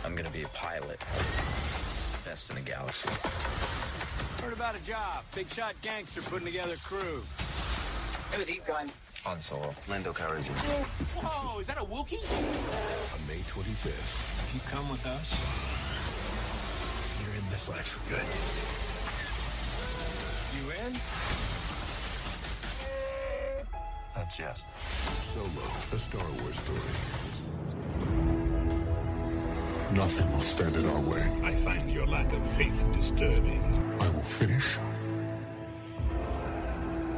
I'm gonna be a pilot. Best in the galaxy. Heard about a job. Big shot gangster putting together a crew. Who are these guys? Han Solo. Lando Calrissian. Whoa, is that a Wookiee? On May 25th. If you come with us, You're in this life for good. you in? That's yes. Solo, a Star Wars story. Nothing will stand in our way. I find your lack of faith disturbing. I will finish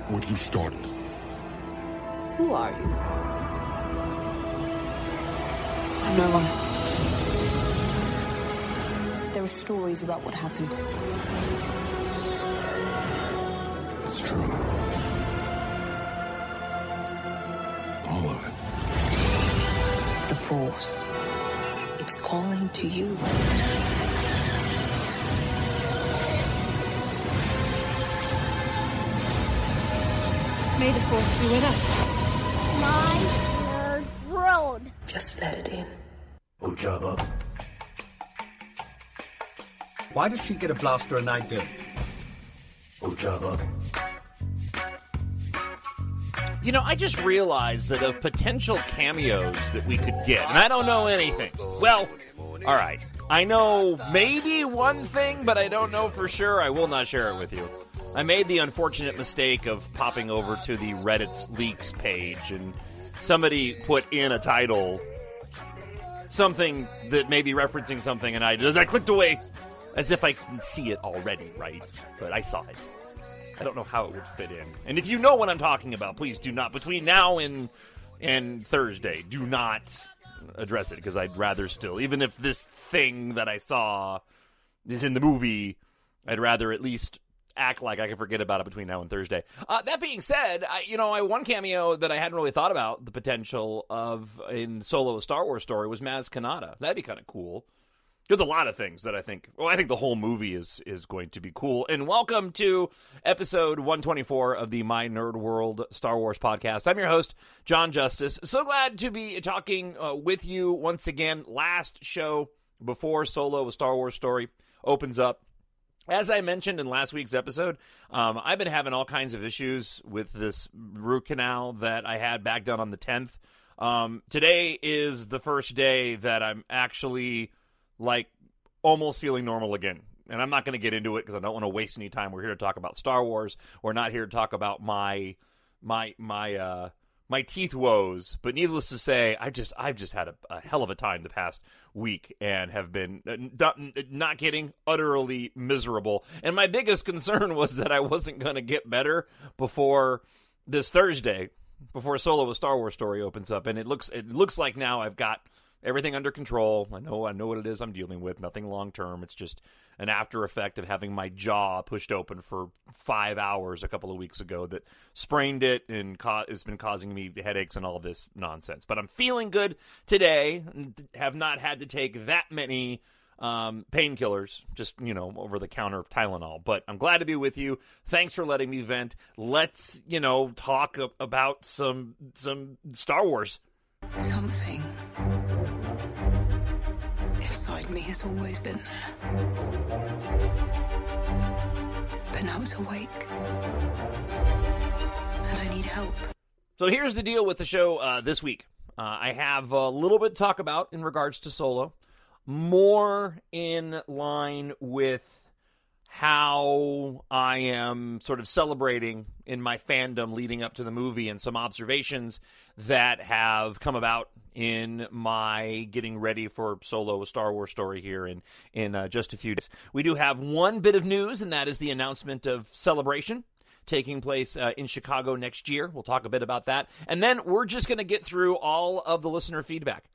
what you started. Who are you? I'm no one. There are stories about what happened. It's true. All of it. The Force. It's calling to you. May the Force be with us. My nerd world. Just let it in. Ojaba. Why does she get a blaster and I don't? Ojaba. You know, I just realized that of potential cameos that we could get, and I don't know anything. Well, all right. I know maybe one thing, but I don't know for sure. I will not share it with you. I made the unfortunate mistake of popping over to the Reddit's leaks page, and somebody put in a title, something that may be referencing something, and I clicked away as if I can see it already, right? But I saw it. I don't know how it would fit in. And if you know what I'm talking about, please do not, between now and Thursday, do not address it, because I'd rather still, even if this thing that I saw is in the movie, I'd rather at least act like I can forget about it between now and Thursday. That being said, one cameo that I hadn't really thought about the potential of in Solo: A Star Wars Story was Maz Kanata. That'd be kind of cool. There's a lot of things that I think the whole movie is going to be cool. And welcome to episode 124 of the My Nerd World Star Wars podcast. I'm your host, Jon Justice. So glad to be talking with you once again. Last show before Solo: A Star Wars Story opens up. As I mentioned in last week's episode, I've been having all kinds of issues with this root canal that I had back done on the 10th. Today is the first day that I'm actually, almost feeling normal again. And I'm not going to get into it because I don't want to waste any time. We're here to talk about Star Wars. We're not here to talk about my teeth woes. But needless to say, I've just had a hell of a time the past week and have been not kidding, utterly miserable. And my biggest concern was that I wasn't going to get better before this Thursday, before Solo: A Star Wars Story opens up. And it looks like now I've got everything under control. I know what it is I'm dealing with. Nothing long term. It's just an after effect of having my jaw pushed open for 5 hours a couple of weeks ago that sprained it and has been causing me headaches and all this nonsense. But I'm feeling good today. Have not had to take that many painkillers, just, over-the-counter Tylenol. But I'm glad to be with you. Thanks for letting me vent. Let's, talk about some Star Wars. Something inside me has always been there. But now it's awake. And I need help. So here's the deal with the show this week. I have a little bit to talk about in regards to Solo. More in line with how I am sort of celebrating in my fandom leading up to the movie, and some observations that have come about in my getting ready for Solo: A Star Wars Story here in just a few days. We do have one bit of news, and that is the announcement of Celebration taking place in Chicago next year. We'll talk a bit about that. And then we're just going to get through all of the listener feedback.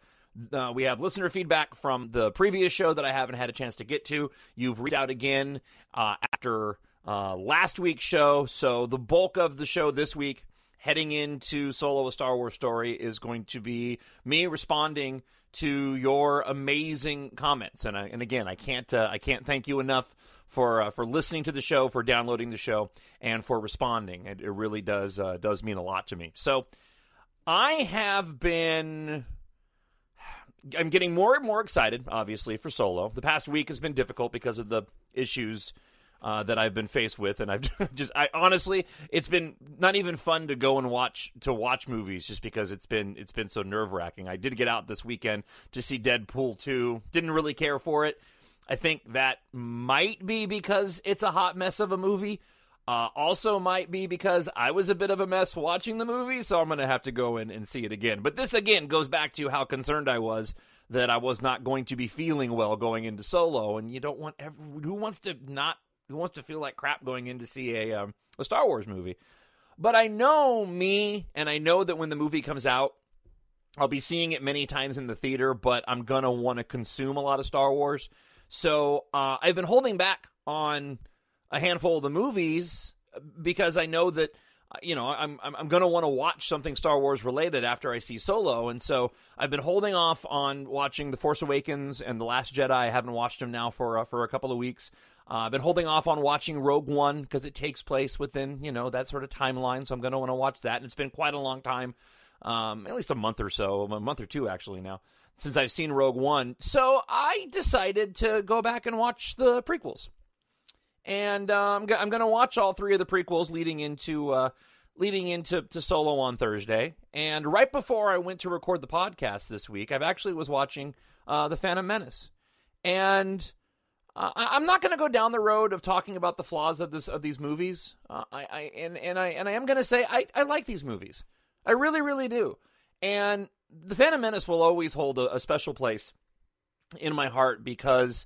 We have listener feedback from the previous show that I haven't had a chance to get to. You've reached out again after last week's show. So the bulk of the show this week, heading into Solo: A Star Wars Story, is going to be me responding to your amazing comments. And again, I can't thank you enough for listening to the show, for downloading the show, and for responding. It really does mean a lot to me. So I have been I'm getting more and more excited, obviously, for Solo. The past week has been difficult because of the issues that I've been faced with, and I honestly, it's been not even fun to go and watch movies just because it's been so nerve-wracking. I did get out this weekend to see Deadpool 2. Didn't really care for it. I think that might be because it's a hot mess of a movie. Also might be because I was a bit of a mess watching the movie, so I'm going to have to go in and see it again. But this, again, goes back to how concerned I was that I was not going to be feeling well going into Solo, and you don't want who wants to feel like crap going in to see a Star Wars movie? But I know me, and I know that when the movie comes out, I'll be seeing it many times in the theater, but I'm going to want to consume a lot of Star Wars. So I've been holding back on a handful of the movies because I know that, I'm going to want to watch something Star Wars related after I see Solo. And so I've been holding off on watching The Force Awakens and The Last Jedi. I haven't watched them now for a couple of weeks. I've been holding off on watching Rogue One because it takes place within, that sort of timeline. So I'm going to want to watch that. And it's been quite a long time, at least a month or two actually now, since I've seen Rogue One. So I decided to go back and watch the prequels. And I'm going to watch all three of the prequels leading into Solo on Thursday. And right before I went to record the podcast this week, I actually was watching The Phantom Menace. And I'm not going to go down the road of talking about the flaws of these movies. I am going to say I like these movies. I really, really do. And The Phantom Menace will always hold a special place in my heart because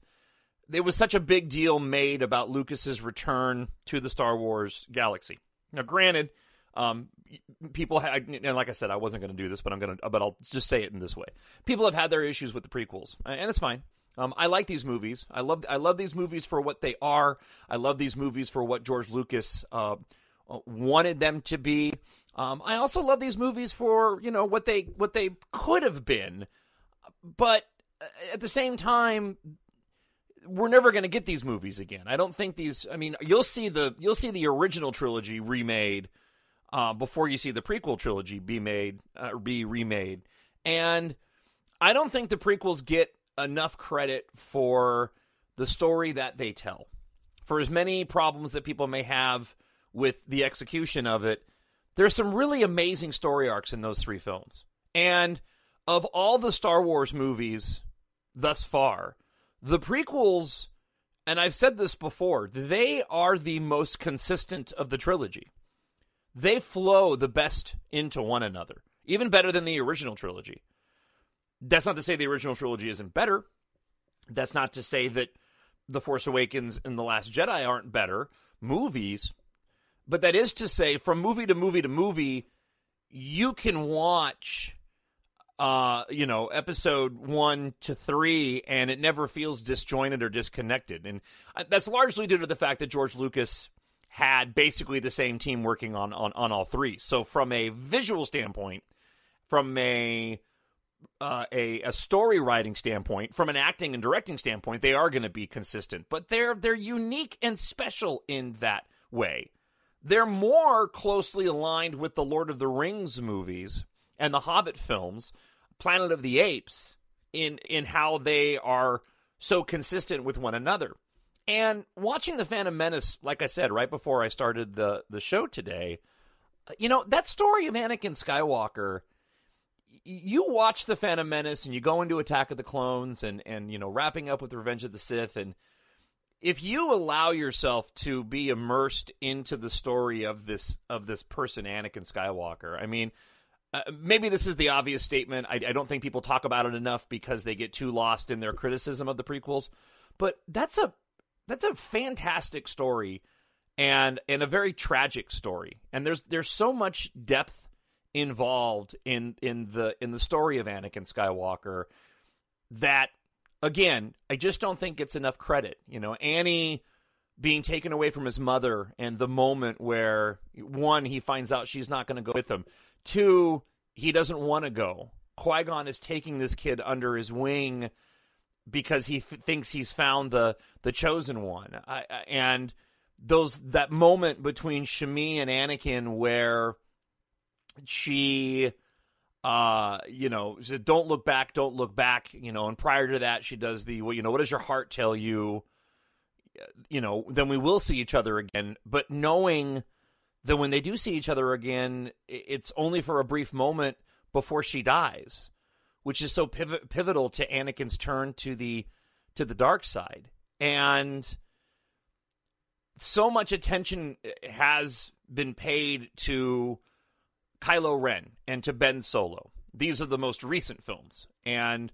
there was such a big deal made about Lucas's return to the Star Wars galaxy. Now, granted, people had, and like I said, I wasn't going to do this, but I'll just say it in this way. People have had their issues with the prequels, and it's fine. I like these movies. I love these movies for what they are. I love these movies for what George Lucas wanted them to be. I also love these movies for what they could have been, but at the same time, we're never going to get these movies again. I don't think these. I mean, you'll see the original trilogy remade before you see the prequel trilogy be remade, and I don't think the prequels get enough credit for the story that they tell. For as many problems that people may have with the execution of it, there's some really amazing story arcs in those three films. And of all the Star Wars movies thus far, the prequels, and I've said this before, they are the most consistent of the trilogy. They flow the best into one another, even better than the original trilogy. That's not to say the original trilogy isn't better. That's not to say that The Force Awakens and The Last Jedi aren't better movies. But that is to say, from movie to movie to movie, you can watch episode 1 to 3, and it never feels disjointed or disconnected. And that's largely due to the fact that George Lucas had basically the same team working on all three. So from a visual standpoint, from a story writing standpoint, from an acting and directing standpoint, they are going to be consistent. But they're unique and special in that way. They're more closely aligned with the Lord of the Rings movies and the Hobbit films, Planet of the Apes, in how they are so consistent with one another. And watching The Phantom Menace, like I said, right before I started the show today, that story of Anakin Skywalker, you watch The Phantom Menace and you go into Attack of the Clones and wrapping up with Revenge of the Sith, and if you allow yourself to be immersed into the story of this person, Anakin Skywalker, I mean, maybe this is the obvious statement. I don't think people talk about it enough because they get too lost in their criticism of the prequels. But that's a fantastic story and a very tragic story. And there's so much depth involved in the story of Anakin Skywalker that, again, I just don't think it's enough credit. Annie being taken away from his mother and the moment where, 1, he finds out she's not going to go with him. 2, he doesn't want to go. Qui-Gon is taking this kid under his wing because he thinks he's found the chosen one. And that moment between Shmi and Anakin where she she said, don't look back, and prior to that, she does the, what does your heart tell you? Then we will see each other again, but knowing that when they do see each other again, it's only for a brief moment before she dies, which is so pivotal to Anakin's turn to the dark side. And so much attention has been paid to Kylo Ren and to Ben Solo. These are the most recent films, and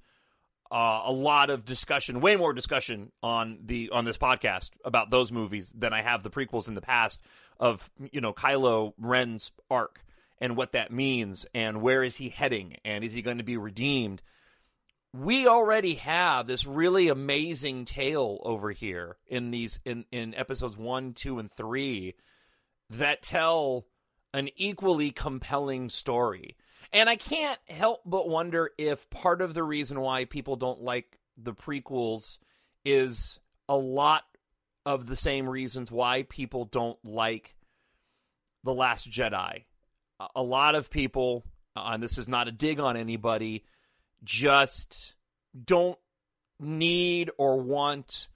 a lot of discussion, way more discussion on this podcast about those movies than I have the prequels in the past of Kylo Ren's arc and what that means and where is he heading and is he going to be redeemed. We already have this really amazing tale over here in episodes 1, 2, and 3 that tell an equally compelling story. And I can't help but wonder if part of the reason why people don't like the prequels is a lot of the same reasons why people don't like The Last Jedi. A lot of people, and this is not a dig on anybody, just don't need or want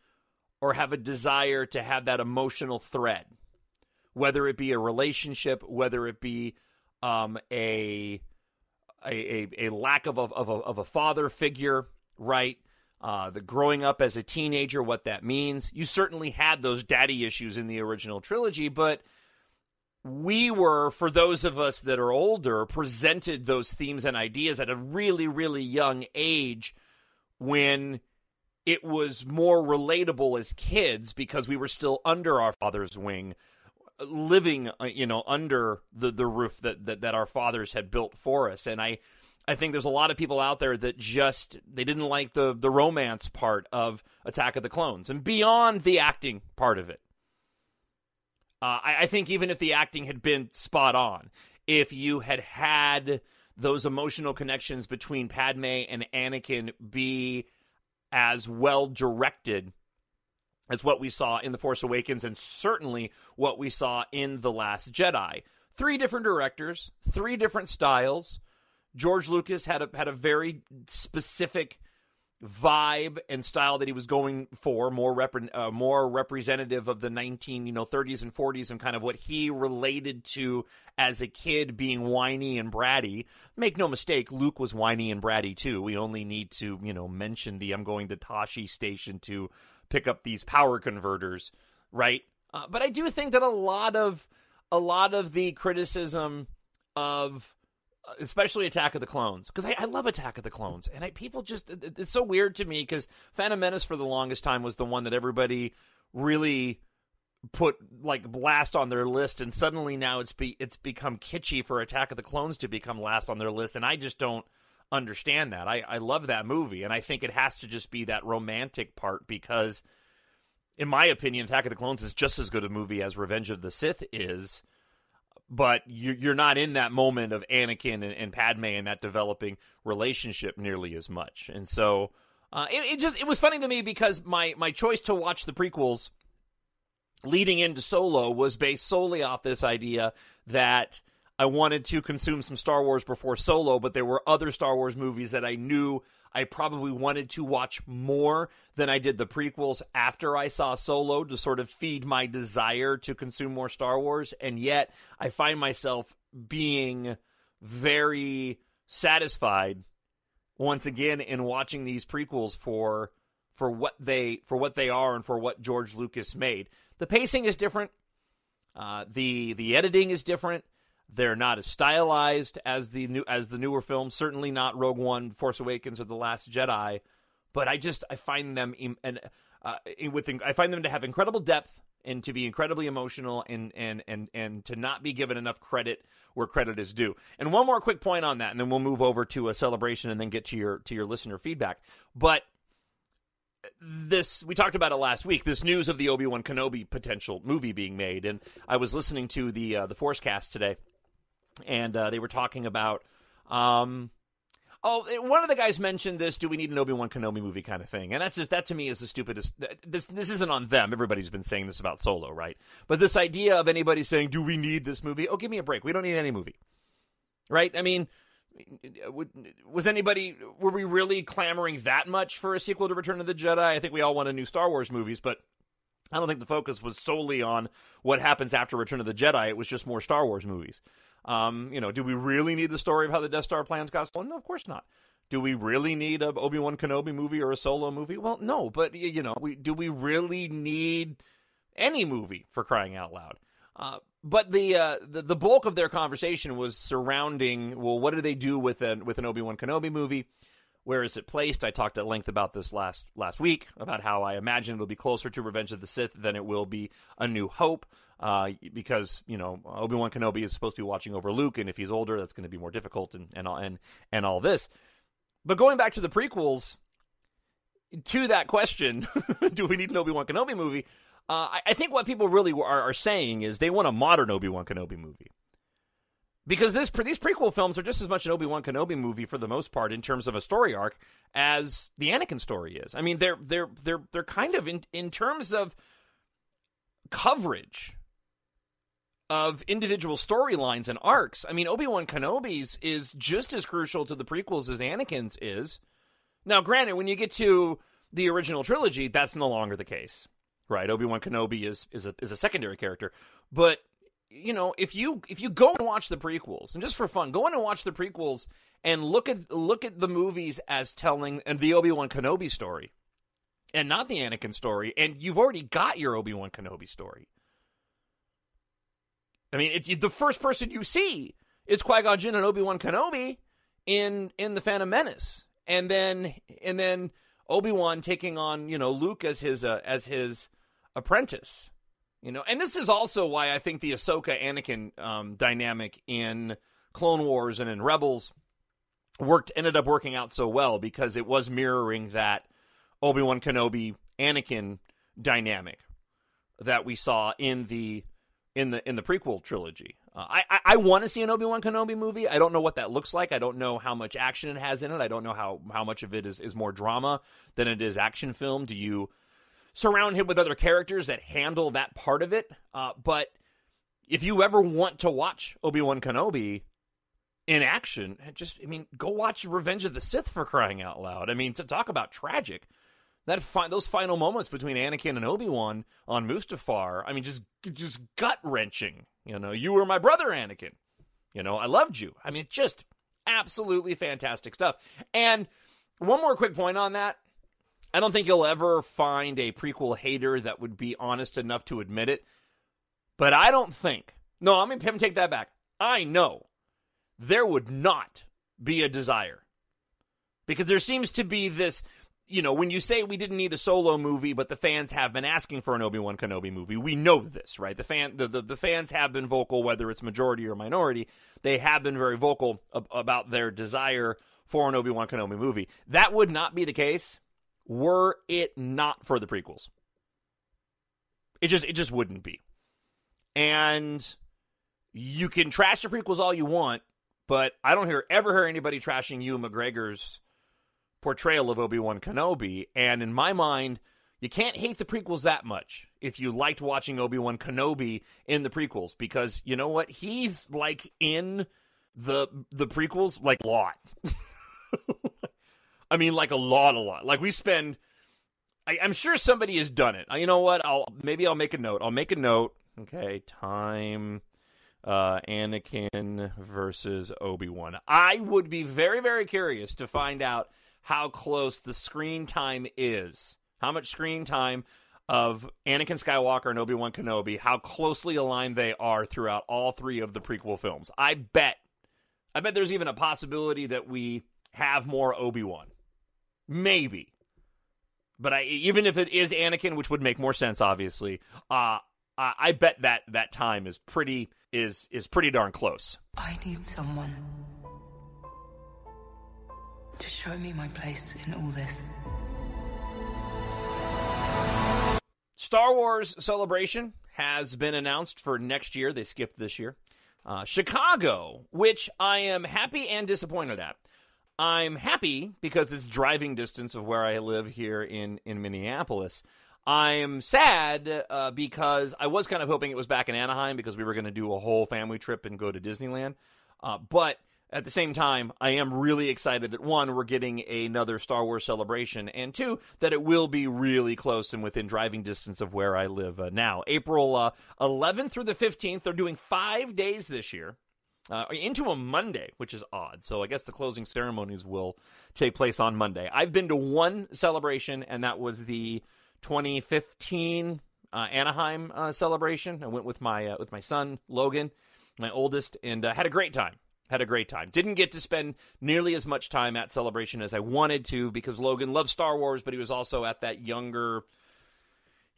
or have a desire to have that emotional thread, whether it be a relationship, whether it be a lack of a father figure, right? The growing up as a teenager, what that means. You certainly had those daddy issues in the original trilogy, but we were, for those of us that are older, presented those themes and ideas at a really, really young age when it was more relatable as kids because we were still under our father's wing, living, under the roof that our fathers had built for us. And I think there's a lot of people out there that they didn't like the romance part of Attack of the Clones and beyond the acting part of it. I think even if the acting had been spot on, if you had those emotional connections between Padme and Anakin be as well directed as what we saw in The Force Awakens and certainly what we saw in The Last Jedi. 3 different directors, 3 different styles. George Lucas had a very specific vibe and style that he was going for, more representative of the 30s and 40s and kind of what he related to as a kid, being whiny and bratty. Make no mistake, Luke was whiny and bratty too. We only need to, mention I'm going to Tashi Station to pick up these power converters, right? But I do think that a lot of the criticism of especially Attack of the Clones, because I love Attack of the Clones, and people just, it's so weird to me, because Phantom Menace for the longest time was the one that everybody really put last on their list, and suddenly now it's become kitschy for Attack of the Clones to become last on their list, and I just don't understand that. I love that movie, and I think it has to just be that romantic part, because in my opinion, Attack of the Clones is just as good a movie as Revenge of the Sith is. But you're not in that moment of Anakin and Padme and that developing relationship nearly as much. And so it was funny to me because my choice to watch the prequels leading into Solo was based solely off this idea that I wanted to consume some Star Wars before Solo, but there were other Star Wars movies that I knew I probably wanted to watch more than I did the prequels after I saw Solo to sort of feed my desire to consume more Star Wars. And yet I find myself being very satisfied once again in watching these prequels for what they are and for what George Lucas made. The pacing is different. The editing is different. They're not as stylized as the newer films. Certainly not Rogue One, Force Awakens, or The Last Jedi. But I find them I find them to have incredible depth and to be incredibly emotional and to not be given enough credit where credit is due. And one more quick point on that, and then we'll move over to a celebration and then get to your listener feedback. But we talked about it last week, this news of the Obi-Wan Kenobi potential movie being made, and I was listening to the Forcecast today, and they were talking about, one of the guys mentioned this, do we need an Obi-Wan Kenobi movie kind of thing, and that to me is the stupidest. This isn't on them, everybody's been saying this about Solo, right? But this idea of anybody saying, do we need this movie? Oh, give me a break, we don't need any movie, right? I mean, were we really clamoring that much for a sequel to Return of the Jedi? I think we all wanted new Star Wars movies, but I don't think the focus was solely on what happens after Return of the Jedi. It was just more Star Wars movies. Do we really need the story of how the Death Star plans got stolen? No, of course not. Do we really need a Obi-Wan Kenobi movie or a Solo movie? Well, no, but, do we really need any movie, for crying out loud? But the bulk of their conversation was surrounding, well, what do they do with an Obi-Wan Kenobi movie? Where is it placed? I talked at length about this last week, about how I imagine it'll be closer to Revenge of the Sith than it will be A New Hope, because, Obi-Wan Kenobi is supposed to be watching over Luke, and if he's older, that's going to be more difficult and all this. But going back to the prequels, to that question, do we need an Obi-Wan Kenobi movie? I think what people really are saying is they want a modern Obi-Wan Kenobi movie. Because these prequel films are just as much an Obi-Wan Kenobi movie for the most part in terms of a story arc as the Anakin story is. I mean, they're kind of in terms of coverage of individual storylines and arcs. I mean, Obi-Wan Kenobi's is just as crucial to the prequels as Anakin's is. Now, granted, when you get to the original trilogy, that's no longer the case, right? Obi-Wan Kenobi is a secondary character, but if you go and watch the prequels, and just for fun, go in and watch the prequels and look at the movies as telling the Obi-Wan Kenobi story, and not the Anakin story, and you've already got your Obi-Wan Kenobi story. I mean, the first person you see is Qui-Gon Jinn and Obi-Wan Kenobi in The Phantom Menace, and then Obi-Wan taking on Luke as his apprentice. And this is also why I think the Ahsoka-Anakin dynamic in Clone Wars and in Rebels ended up working out so well, because it was mirroring that Obi-Wan Kenobi-Anakin dynamic that we saw in the prequel trilogy. I want to see an Obi-Wan Kenobi movie. I don't know what that looks like. I don't know how much action it has in it. I don't know how much of it is more drama than it is action film. Do you surround him with other characters that handle that part of it? But if you ever want to watch Obi-Wan Kenobi in action, go watch Revenge of the Sith, for crying out loud. I mean, to talk about tragic, those final moments between Anakin and Obi-Wan on Mustafar, I mean, just gut-wrenching. You were my brother, Anakin. I loved you. I mean, just absolutely fantastic stuff. And one more quick point on that. I don't think you'll ever find a prequel hater that would be honest enough to admit it. But I don't think... No, I'm going to take that back. I know there would not be a desire. Because there seems to be this... when you say we didn't need a Solo movie, but the fans have been asking for an Obi-Wan Kenobi movie, we know this, right? The fans have been vocal, whether it's majority or minority. They have been very vocal about their desire for an Obi-Wan Kenobi movie. That would not be the case were it not for the prequels. It just wouldn't be. And you can trash the prequels all you want, but I don't ever hear anybody trashing Ewan McGregor's portrayal of Obi-Wan Kenobi. And in my mind, you can't hate the prequels that much if you liked watching Obi-Wan Kenobi in the prequels, because you know what? He's like in the prequels like a lot. I mean, like a lot. Like we spend, I'm sure somebody has done it. You know what? I'll make a note. Okay, time, Anakin versus Obi-Wan. I would be very, very curious to find out how close the screen time is. How much screen time of Anakin Skywalker and Obi-Wan Kenobi, how closely aligned they are throughout all three of the prequel films. I bet there's even a possibility that we have more Obi-Wan. Maybe. But even if it is Anakin, which would make more sense, obviously, I bet that time is pretty darn close. I need someone to show me my place in all this. Star Wars Celebration has been announced for next year. They skipped this year. Chicago, which I am happy and disappointed at. I'm happy because it's driving distance of where I live here in Minneapolis. I'm sad because I was kind of hoping it was back in Anaheim because we were going to do a whole family trip and go to Disneyland. But at the same time, I am really excited that, one, we're getting another Star Wars celebration, and two, that it will be really close and within driving distance of where I live now. April 11th through the 15th, they're doing 5 days this year, into a Monday, which is odd. So I guess the closing ceremonies will take place on Monday. I've been to one celebration, and that was the 2015 Anaheim celebration. I went with my son, Logan, my oldest, and had a great time. Didn't get to spend nearly as much time at Celebration as I wanted to because Logan loved Star Wars, but he was also at that younger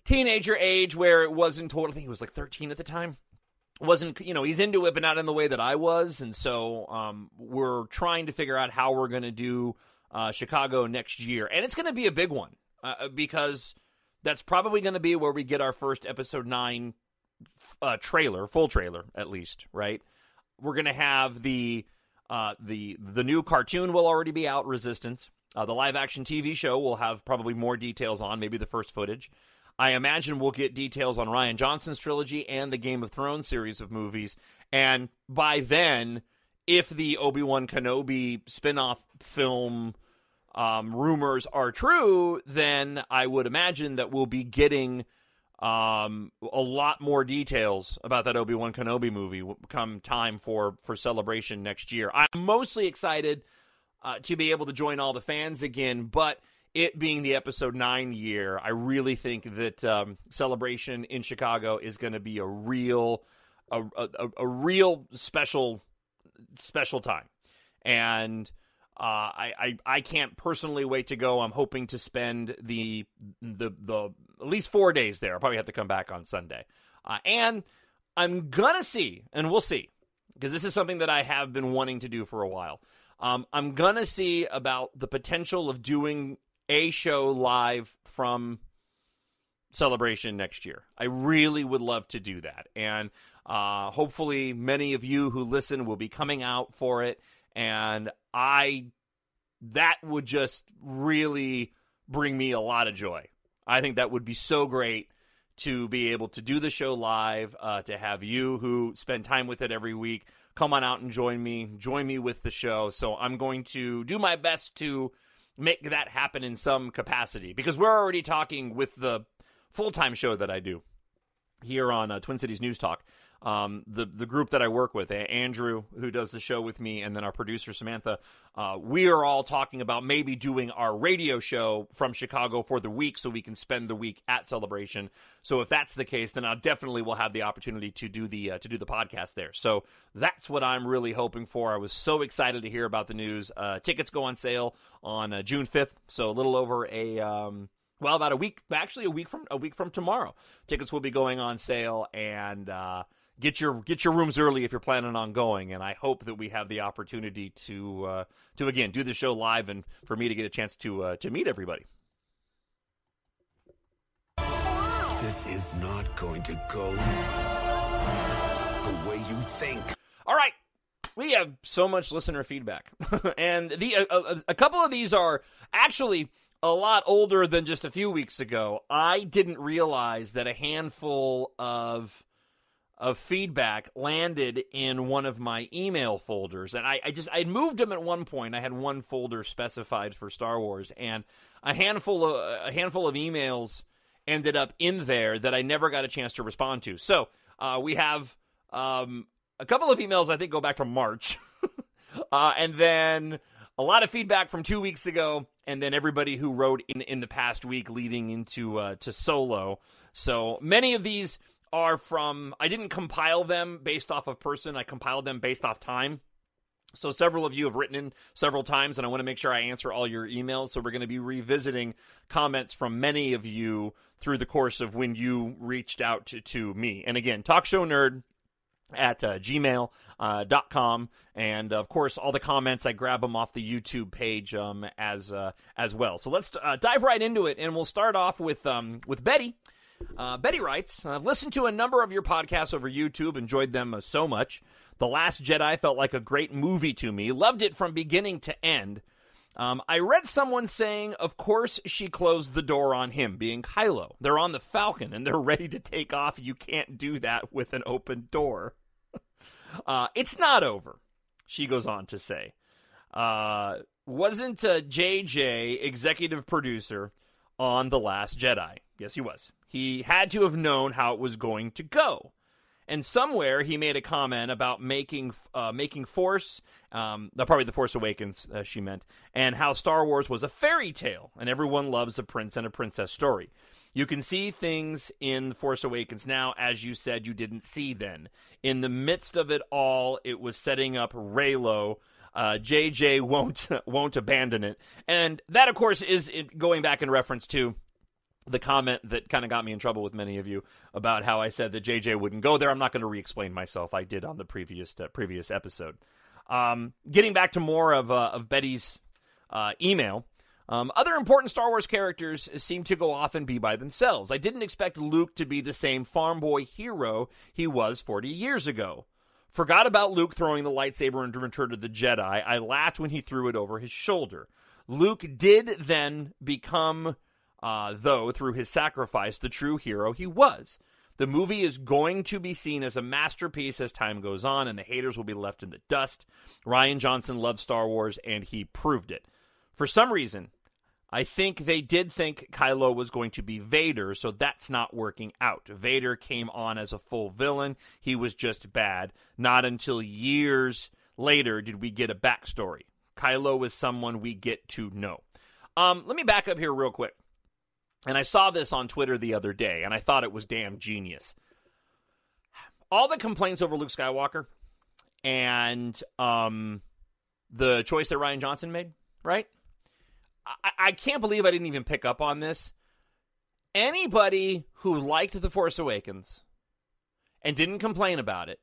teenager age where it wasn't totally, I think he was like 13 at the time. Wasn't, he's into it, but not in the way that I was. And so we're trying to figure out how we're going to do Chicago next year. And it's going to be a big one because that's probably going to be where we get our first Episode 9 trailer, full trailer at least, right? We're going to have the new cartoon will already be out, Resistance. The live-action TV show will have probably more details on, maybe the first footage. I imagine we'll get details on Rian Johnson's trilogy and the Game of Thrones series of movies. And by then, if the Obi-Wan Kenobi spin-off film rumors are true, then I would imagine that we'll be getting a lot more details about that Obi-Wan Kenobi movie come time for Celebration next year. I'm mostly excited to be able to join all the fans again, but it being the Episode 9 year, I really think that Celebration in Chicago is going to be a real special time. And I can't personally wait to go. I'm hoping to spend the at least 4 days there. I'll probably have to come back on Sunday. And I'm going to see, and we'll see, because this is something that I have been wanting to do for a while. I'm going to see about the potential of doing a show live from Celebration next year. I really would love to do that. And hopefully many of you who listen will be coming out for it. And that would just really bring me a lot of joy. I think that would be so great to be able to do the show live, to have you who spend time with it every week come on out and join me with the show. So I'm going to do my best to make that happen in some capacity, because we're already talking with the full-time show that I do here on Twin Cities News Talk. The group that I work with, Andrew, who does the show with me, and then our producer, Samantha, we are all talking about maybe doing our radio show from Chicago for the week so we can spend the week at Celebration. So if that's the case, then I definitely will have the opportunity to do the podcast there. So that's what I'm really hoping for. I was so excited to hear about the news. Tickets go on sale on June 5th, so a little over about a week, actually a week from tomorrow. Tickets will be going on sale, and get your rooms early if you're planning on going. And I hope that we have the opportunity to again do the show live, and for me to get a chance to meet everybody. This is not going to go the way you think. All right. We have so much listener feedback, and a couple of these are actually a lot older than just a few weeks ago. I didn't realize that a handful of feedback landed in one of my email folders, and I'd moved them at one point. I had one folder specified for Star Wars, and a handful of emails ended up in there that I never got a chance to respond to. So we have a couple of emails I think go back to March, and then a lot of feedback from 2 weeks ago, and then everybody who wrote in the past week leading into to Solo. So many of these are from, I didn't compile them based off of person, I compiled them based off time. So several of you have written in several times, and I want to make sure I answer all your emails. So we're going to be revisiting comments from many of you through the course of when you reached out to me. And again, talkshownerd at gmail.com, and of course all the comments I grab them off the YouTube page as well. So let's dive right into it, and we'll start off with Betty. Betty writes, I've listened to a number of your podcasts over YouTube, enjoyed them so much. The Last Jedi felt like a great movie to me, loved it from beginning to end. I read someone saying, of course she closed the door on him, being Kylo. They're on the Falcon, and they're ready to take off. You can't do that with an open door. It's not over. she goes on to say. Wasn't JJ executive producer on The Last Jedi? Yes, he was. He had to have known how it was going to go. And somewhere he made a comment about making Force, probably The Force Awakens, she meant, and how Star Wars was a fairy tale, and everyone loves a prince and a princess story. You can see things in The Force Awakens now, as you said, you didn't see then. In the midst of it all, it was setting up Reylo. JJ won't abandon it. And that, of course, is going back in reference to the comment that kind of got me in trouble with many of you about how I said that JJ wouldn't go there. I'm not going to re-explain myself. I did on the previous episode. Getting back to more of Betty's email, other important Star Wars characters seem to go off and be by themselves. I didn't expect Luke to be the same farm boy hero he was 40 years ago. Forgot about Luke throwing the lightsaber in Return of the Jedi. I laughed when he threw it over his shoulder. Luke did then become, though, through his sacrifice, the true hero he was. The movie is going to be seen as a masterpiece as time goes on, and the haters will be left in the dust. Rian Johnson loved Star Wars, and he proved it. For some reason, I think they did think Kylo was going to be Vader, so that's not working out. Vader came on as a full villain. He was just bad. Not until years later did we get a backstory. Kylo is someone we get to know. Let me back up here real quick. And I saw this on Twitter the other day, and I thought it was damn genius. All the complaints over Luke Skywalker and the choice that Rian Johnson made, right? I can't believe I didn't even pick up on this. Anybody who liked The Force Awakens and didn't complain about it,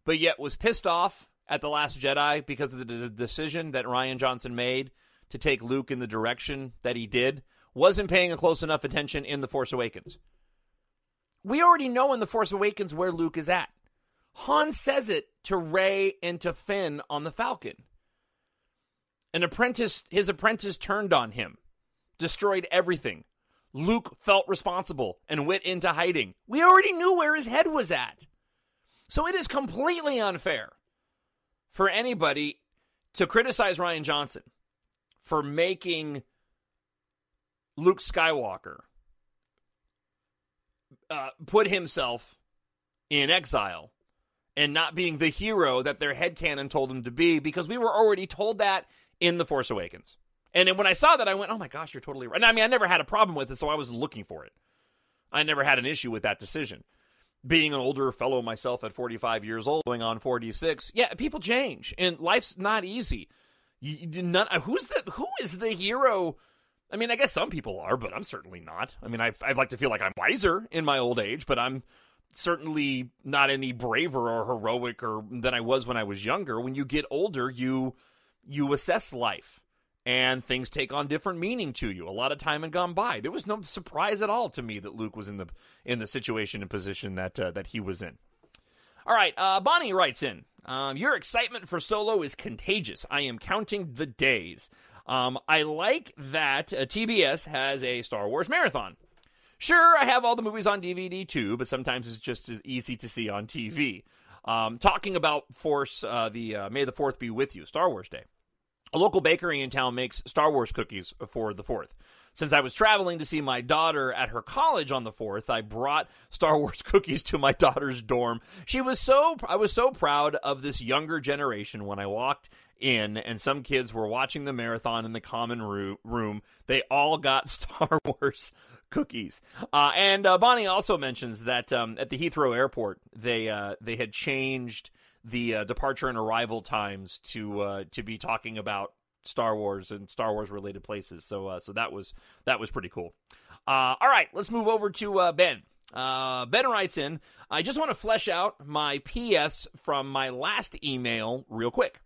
but yet was pissed off at The Last Jedi because of the decision that Rian Johnson made to take Luke in the direction that he did, wasn't paying a close enough attention in The Force Awakens. We already know in The Force Awakens where Luke is at. Han says it to Rey and to Finn on the Falcon. His apprentice turned on him, destroyed everything. Luke felt responsible and went into hiding. We already knew where his head was at. So it is completely unfair for anybody to criticize Rian Johnson for making Luke Skywalker put himself in exile and not being the hero that their headcanon told him to be, because we were already told that in The Force Awakens. And then when I saw that, I went, oh my gosh, you're totally right. And I mean, I never had a problem with it, so I wasn't looking for it. I never had an issue with that decision. Being an older fellow myself at 45 years old, going on 46, yeah, people change, and life's not easy. Who is the hero? I mean, I guess some people are, but I'm certainly not. I mean, I'd like to feel like I'm wiser in my old age, but I'm certainly not any braver or heroic than I was when I was younger. When you get older, you assess life, and things take on different meaning to you. A lot of time had gone by. There was no surprise at all to me that Luke was in the situation and position that he was in. All right, Bonnie writes in, your excitement for Solo is contagious. I am counting the days. I like that TBS has a Star Wars marathon. Sure, I have all the movies on DVD too, but sometimes it's just as easy to see on TV. Talking about Force, May the 4th be with you, Star Wars Day. A local bakery in town makes Star Wars cookies for the 4th. Since I was traveling to see my daughter at her college on the 4th, I brought Star Wars cookies to my daughter's dorm. I was so proud of this younger generation when I walked in, and some kids were watching the marathon in the common room. They all got Star Wars cookies. And Bonnie also mentions that at the Heathrow Airport, they had changed the departure and arrival times to be talking about Star Wars and Star Wars related places. So that was pretty cool. All right, let's move over to Ben. Ben writes in, I just want to flesh out my PS from my last email real quick.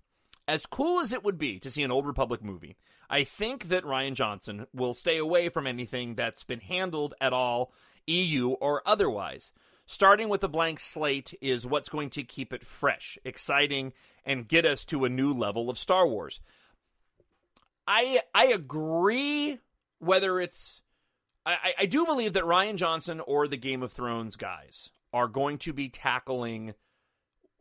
As cool as it would be to see an Old Republic movie, I think that Rian Johnson will stay away from anything that's been handled at all, EU or otherwise. Starting with a blank slate is what's going to keep it fresh, exciting, and get us to a new level of Star Wars. I agree whether it's... I do believe that Rian Johnson or the Game of Thrones guys are going to be tackling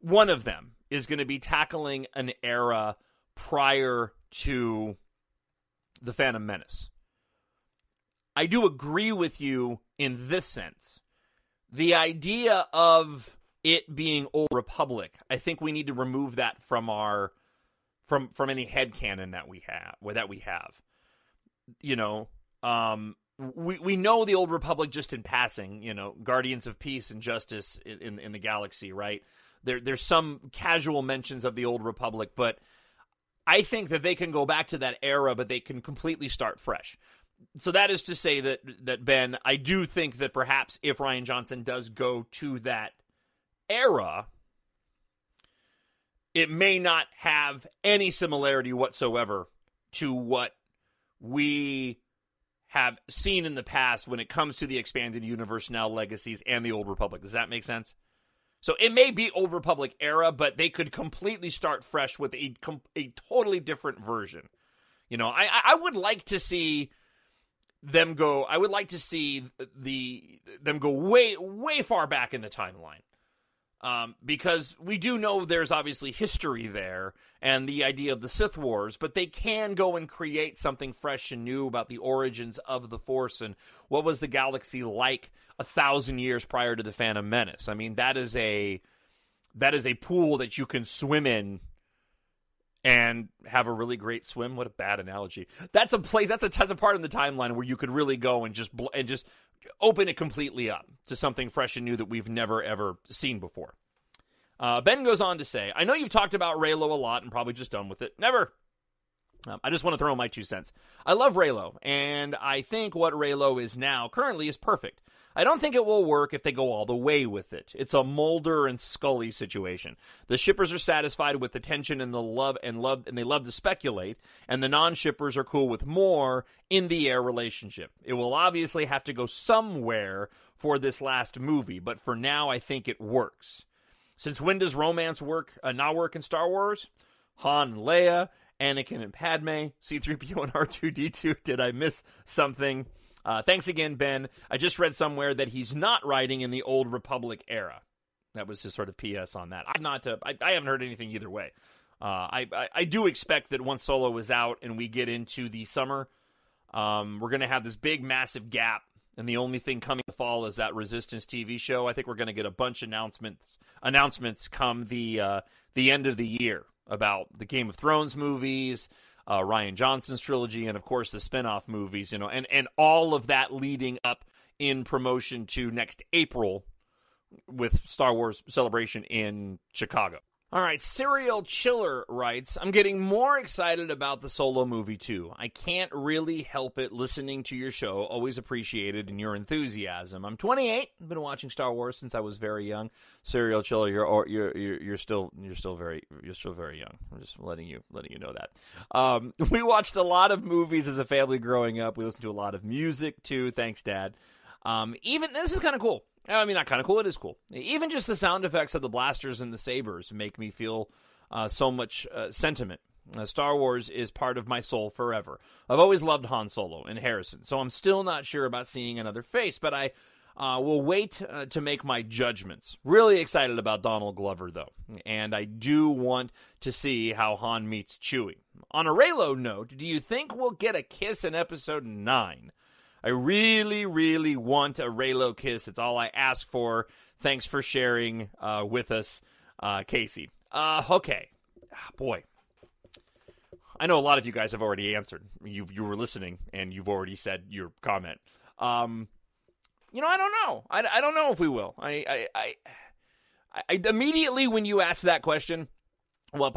one of them. is going to be tackling an era prior to The Phantom Menace. I do agree with you in this sense. The idea of it being Old Republic, I think we need to remove that from our from any headcanon that we have. You know, we know the Old Republic just in passing, you know, Guardians of Peace and Justice in the galaxy, right? There's some casual mentions of the Old Republic, but I think that they can go back to that era, but they can completely start fresh. So that is to say that Ben, I do think that perhaps if Rian Johnson does go to that era, it may not have any similarity whatsoever to what we have seen in the past when it comes to the expanded universe now, Legacies, and the Old Republic. Does that make sense? So it may be Old Republic era, but they could completely start fresh with a totally different version. You know, I would like to see them go. I would like to see them go way far back in the timeline. Because we do know there's obviously history there and the idea of the Sith Wars, but they can go and create something fresh and new about the origins of the Force and what was the galaxy like 1,000 years prior to the Phantom Menace. I mean, that is a pool that you can swim in and have a really great swim. What a bad analogy. That's a place, that's a part in the timeline where you could really go and just open it completely up to something fresh and new that we've never, ever seen before. Ben goes on to say, I know you've talked about Reylo a lot and probably just done with it. Never. I just want to throw in my 2 cents. I love Reylo, and I think what Reylo is now currently is perfect. I don't think it will work if they go all the way with it. It's a Mulder and Scully situation. The shippers are satisfied with the tension and the love, and they love to speculate, and the non-shippers are cool with more in-the-air relationship. It will obviously have to go somewhere for this last movie, but for now, I think it works. Since when does romance not work in Star Wars? Han and Leia, Anakin and Padme, C-3PO and R2-D2. Did I miss something? Thanks again, Ben. I just read somewhere that he's not writing in the Old Republic era. That was his sort of PS on that. I haven't heard anything either way. I do expect that once Solo is out and we get into the summer, we're going to have this big, massive gap, and the only thing coming in the fall is that Resistance TV show. I think we're going to get a bunch of announcements come the end of the year about the Game of Thrones movies, Rian Johnson's trilogy, and of course the spin-off movies, you know, and all of that leading up in promotion to next April with Star Wars Celebration in Chicago. All right, Serial Chiller writes, I'm getting more excited about the Solo movie too. I can't really help it listening to your show. Always appreciated in your enthusiasm. I'm 28. I've been watching Star Wars since I was very young. Serial Chiller, you're still very young. I'm just letting you know that. We watched a lot of movies as a family growing up. We listened to a lot of music too. Thanks, Dad. Even this is kind of cool. I mean, not kind of cool. It is cool. Even just the sound effects of the blasters and the sabers make me feel so much sentiment. Star Wars is part of my soul forever. I've always loved Han Solo and Harrison, so I'm still not sure about seeing another face, but I will wait to make my judgments. Really excited about Donald Glover, though, and I do want to see how Han meets Chewie. On a Reylo note, do you think we'll get a kiss in Episode 9? I really, really want a Reylo kiss. It's all I ask for. Thanks for sharing with us, Casey. Okay. Boy. I know a lot of you guys have already answered. You were listening, and you've already said your comment. I don't know. I don't know if we will. I immediately, when you ask that question, my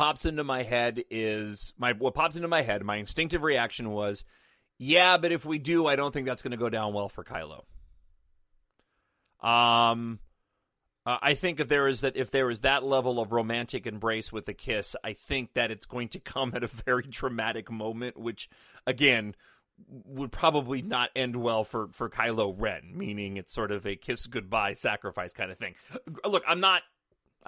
instinctive reaction was, yeah, but if we do, I don't think that's going to go down well for Kylo. I think if there is that level of romantic embrace with a kiss, I think that it's going to come at a very dramatic moment, which, again, would probably not end well for Kylo Ren, meaning it's sort of a kiss goodbye sacrifice kind of thing. Look, I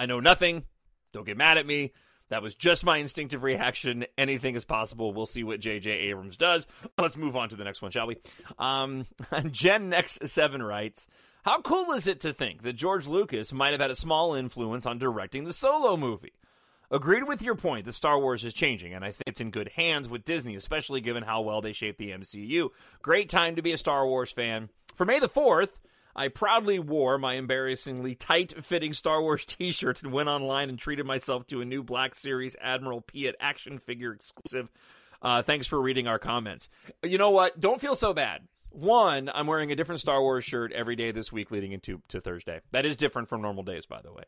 know nothing. Don't get mad at me. That was just my instinctive reaction. Anything is possible. We'll see what J.J. Abrams does. Let's move on to the next one, shall we? Gen Next 7 writes, how cool is it to think that George Lucas might have had a small influence on directing the Solo movie? agreed with your point that Star Wars is changing, and I think it's in good hands with Disney, especially given how well they shape the MCU. Great time to be a Star Wars fan. For May the 4th, I proudly wore my embarrassingly tight-fitting Star Wars t-shirt and went online and treated myself to a new Black Series Admiral Piet action figure exclusive. Thanks for reading our comments. You know what? Don't feel so bad. One, I'm wearing a different Star Wars shirt every day this week leading into Thursday. That is different from normal days, by the way.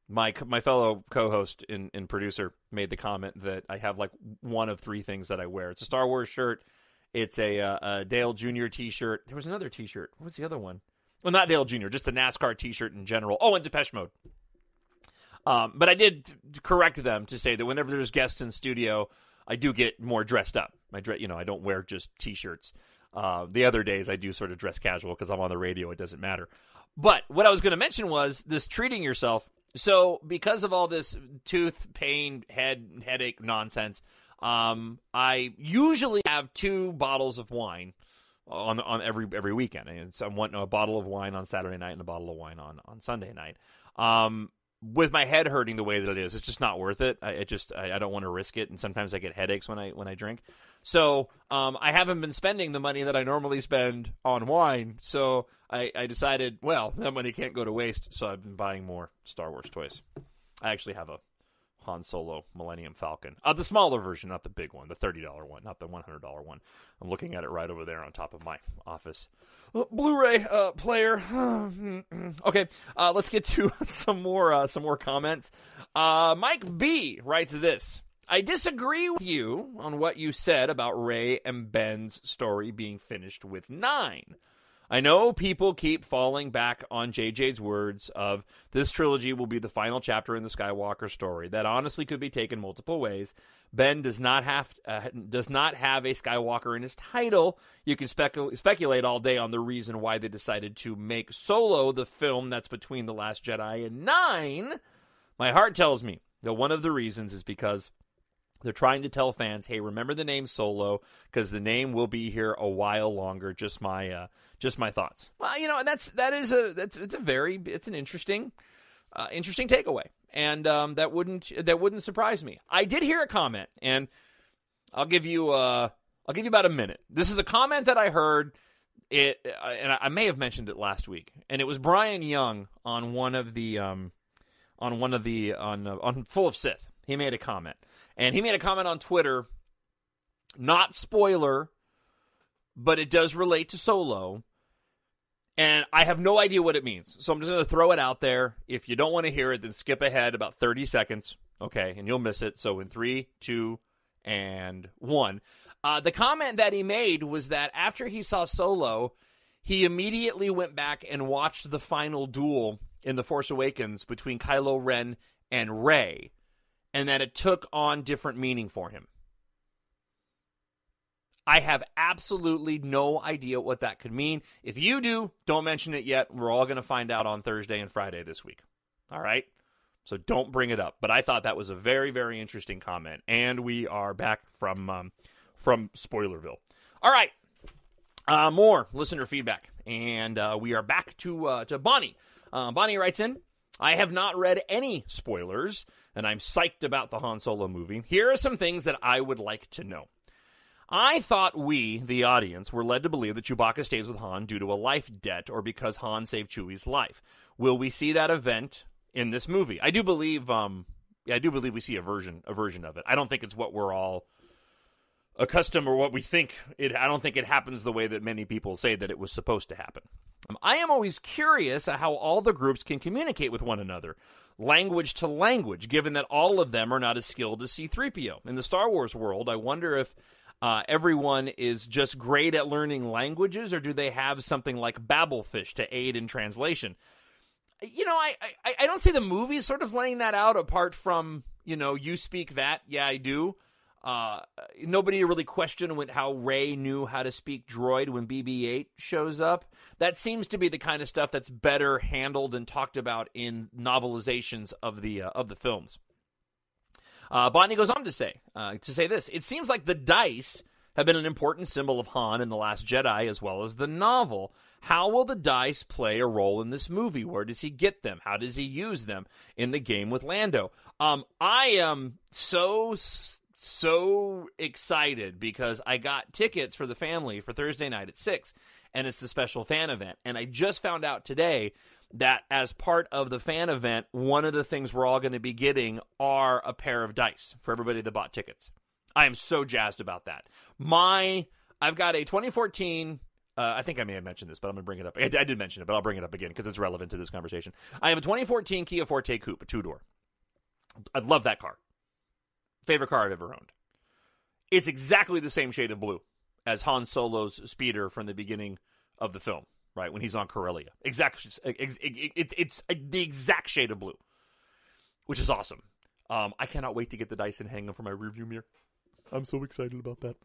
My fellow co-host and producer made the comment that I have like one of three things that I wear. It's a Star Wars shirt. It's a Dale Jr. t-shirt. There was another t-shirt. What's the other one? Well, not Dale Jr., just a NASCAR t-shirt in general. Oh, and Depeche Mode. But I did correct them to say that whenever there's guests in studio, I do get more dressed up. I don't wear just t-shirts. The other days I do sort of dress casual because I'm on the radio. It doesn't matter. But what I was going to mention was this treating yourself. So because of all this tooth pain, headache nonsense, I usually have 2 bottles of wine on every weekend. And so I'm wanting a bottle of wine on Saturday night and a bottle of wine on Sunday night. With my head hurting the way that it is, it's just not worth it. I don't want to risk it, and sometimes I get headaches when I drink. So I haven't been spending the money that I normally spend on wine. So I decided, well, that money can't go to waste. So I've been buying more Star Wars toys. I actually have a Han Solo Millennium Falcon, the smaller version, not the big one, the $30 one, not the $100 one. I'm looking at it right over there on top of my office Blu-ray player. Okay, let's get to some more comments. Mike B writes this: I disagree with you on what you said about Rey and Ben's story being finished with 9. I know people keep falling back on JJ's words of this trilogy will be the final chapter in the Skywalker story. That honestly could be taken multiple ways. Ben does not have a Skywalker in his title. You can speculate all day on the reason why they decided to make Solo the film that's between The Last Jedi and 9. My heart tells me that one of the reasons is because they're trying to tell fans, hey, remember the name Solo, because the name will be here a while longer. Just my thoughts. Well, and it's an interesting takeaway, and that wouldn't surprise me. I did hear a comment, and I'll give you about a minute. This is a comment that I heard. And I may have mentioned it last week, and it was Brian Young on Full of Sith. He made a comment. And he made a comment on Twitter, not spoiler, but it does relate to Solo. And I have no idea what it means. So I'm just going to throw it out there. If you don't want to hear it, then skip ahead about 30 seconds. Okay, and you'll miss it. So in 3, 2, and 1. The comment that he made was that after he saw Solo, he immediately went back and watched the final duel in The Force Awakens between Kylo Ren and Rey, and that it took on different meaning for him. I have absolutely no idea what that could mean. If you do, don't mention it yet. We're all going to find out on Thursday and Friday this week. All right? So don't bring it up. But I thought that was a very, very interesting comment. And we are back from Spoilerville. All right. More listener feedback. And we are back to Bonnie. Bonnie writes in, I have not read any spoilers, and I'm psyched about the Han Solo movie. Here are some things that I would like to know. I thought we, the audience, were led to believe that Chewbacca stays with Han due to a life debt or because Han saved Chewie's life. Will we see that event in this movie? I do believe we see a version of it. I don't think it's what we're all accustomed or what we think. I don't think it happens the way that many people say that it was supposed to happen. I am always curious at how all the groups can communicate with one another, language to language, given that all of them are not as skilled as C-3PO. In the Star Wars world, I wonder if everyone is just great at learning languages, or do they have something like Babelfish to aid in translation? I don't see the movie sort of laying that out apart from, you speak that, yeah, I do. Nobody really questioned how Rey knew how to speak droid when BB-8 shows up. That seems to be the kind of stuff that's better handled and talked about in novelizations of the films. Bonnie goes on to say this. It seems like the dice have been an important symbol of Han in The Last Jedi as well as the novel. How will the dice play a role in this movie? Where does he get them? How does he use them in the game with Lando? I am so excited because I got tickets for the family for Thursday night at 6, and it's the special fan event. And I just found out today that as part of the fan event, one of the things we're all going to be getting are a pair of dice for everybody that bought tickets. I am so jazzed about that. I've got a 2014... I think I may have mentioned this, but I'm going to bring it up. I did mention it, but I'll bring it up again because it's relevant to this conversation. I have a 2014 Kia Forte Coupe, a 2-door. I love that car. Favorite car I've ever owned. It's exactly the same shade of blue as Han Solo's speeder from the beginning of the film, right, when he's on Corellia. It's the exact shade of blue, which is awesome. I cannot wait to get the dice and hang them for my rearview mirror. I'm so excited about that.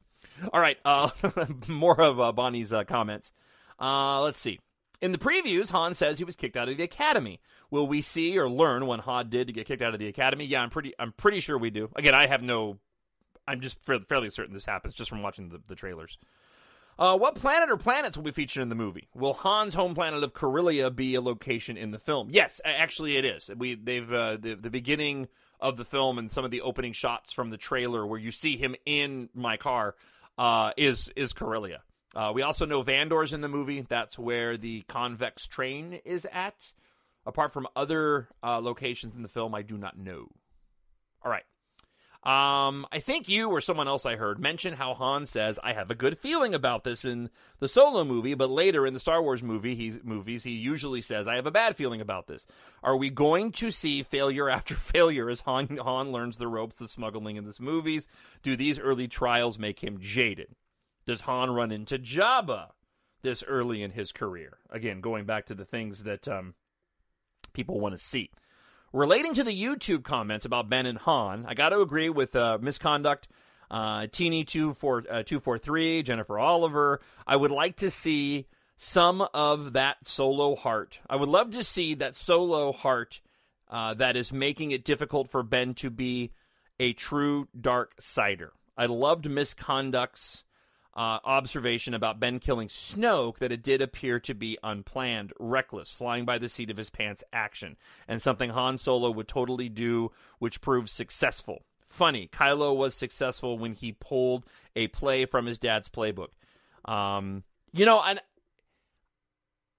All right, more of Bonnie's comments. Let's see. In the previews, Han says he was kicked out of the academy. Will we see or learn when Han did to get kicked out of the academy? Yeah, I'm pretty sure we do. Again, I'm just fairly certain this happens just from watching the trailers. What planet or planets will be featured in the movie? Will Han's home planet of Corellia be a location in the film? Yes, actually it is. The beginning of the film and some of the opening shots from the trailer where you see him in my car is Corellia. We also know Vandor's in the movie. That's where the convex train is at. Apart from other locations in the film, I do not know. All right. I think you or someone else I heard mention how Han says, I have a good feeling about this in the Solo movie, but later in the Star Wars movies, he usually says, I have a bad feeling about this. Are we going to see failure after failure as Han learns the ropes of smuggling in these movies? Do these early trials make him jaded? Does Han run into Jabba this early in his career? Again, going back to the things that people want to see. Relating to the YouTube comments about Ben and Han, I got to agree with Misconduct, Teeny243, Jennifer Oliver. I would like to see some of that Solo heart. I would love to see that Solo heart that is making it difficult for Ben to be a true dark sider. I loved Misconduct's observation about Ben killing Snoke, that it did appear to be unplanned, reckless, flying by the seat of his pants action, and something Han Solo would totally do, which proved successful. Funny, Kylo was successful when he pulled a play from his dad's playbook. And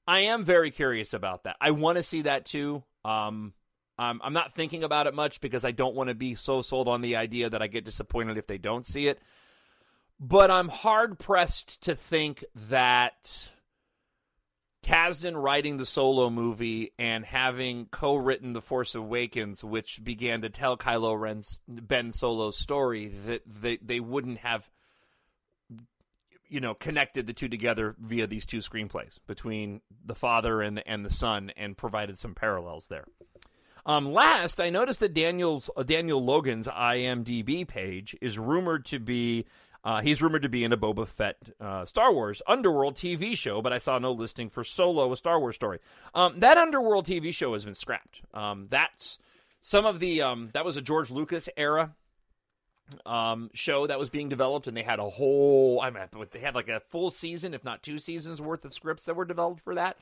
I am very curious about that. I want to see that too. I'm not thinking about it much because I don't want to be so sold on the idea that I get disappointed if they don't see it. But I'm hard-pressed to think that Kasdan writing the Solo movie and having co-written The Force Awakens, which began to tell Kylo Ren's Ben Solo's story, that they wouldn't have, connected the two together via these two screenplays between the father and the son, and provided some parallels there. Last, I noticed that Daniel Logan's IMDb page is rumored to be. He's rumored to be in a Boba Fett Star Wars Underworld TV show, but I saw no listing for Solo, a Star Wars story. That Underworld TV show has been scrapped. That's some of the that was a George Lucas era show that was being developed, and they had they had like a full season, if not 2 seasons worth of scripts that were developed for that.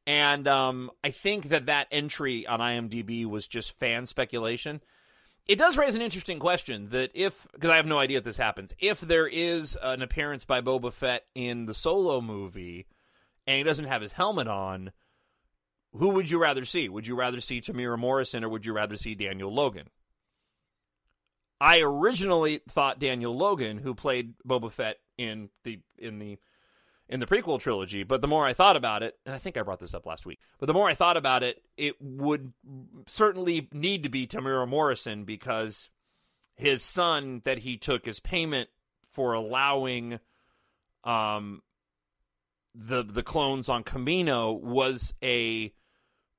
And I think that entry on IMDb was just fan speculation. It does raise an interesting question that because I have no idea if this happens, if there is an appearance by Boba Fett in the Solo movie and he doesn't have his helmet on, who would you rather see? Would you rather see Tamira Morrison or would you rather see Daniel Logan? I originally thought Daniel Logan, who played Boba Fett in the prequel trilogy, but the more I thought about it, and I think I brought this up last week, but the more I thought about it, it would certainly need to be Tamira Morrison because his son that he took as payment for allowing the clones on Kamino was a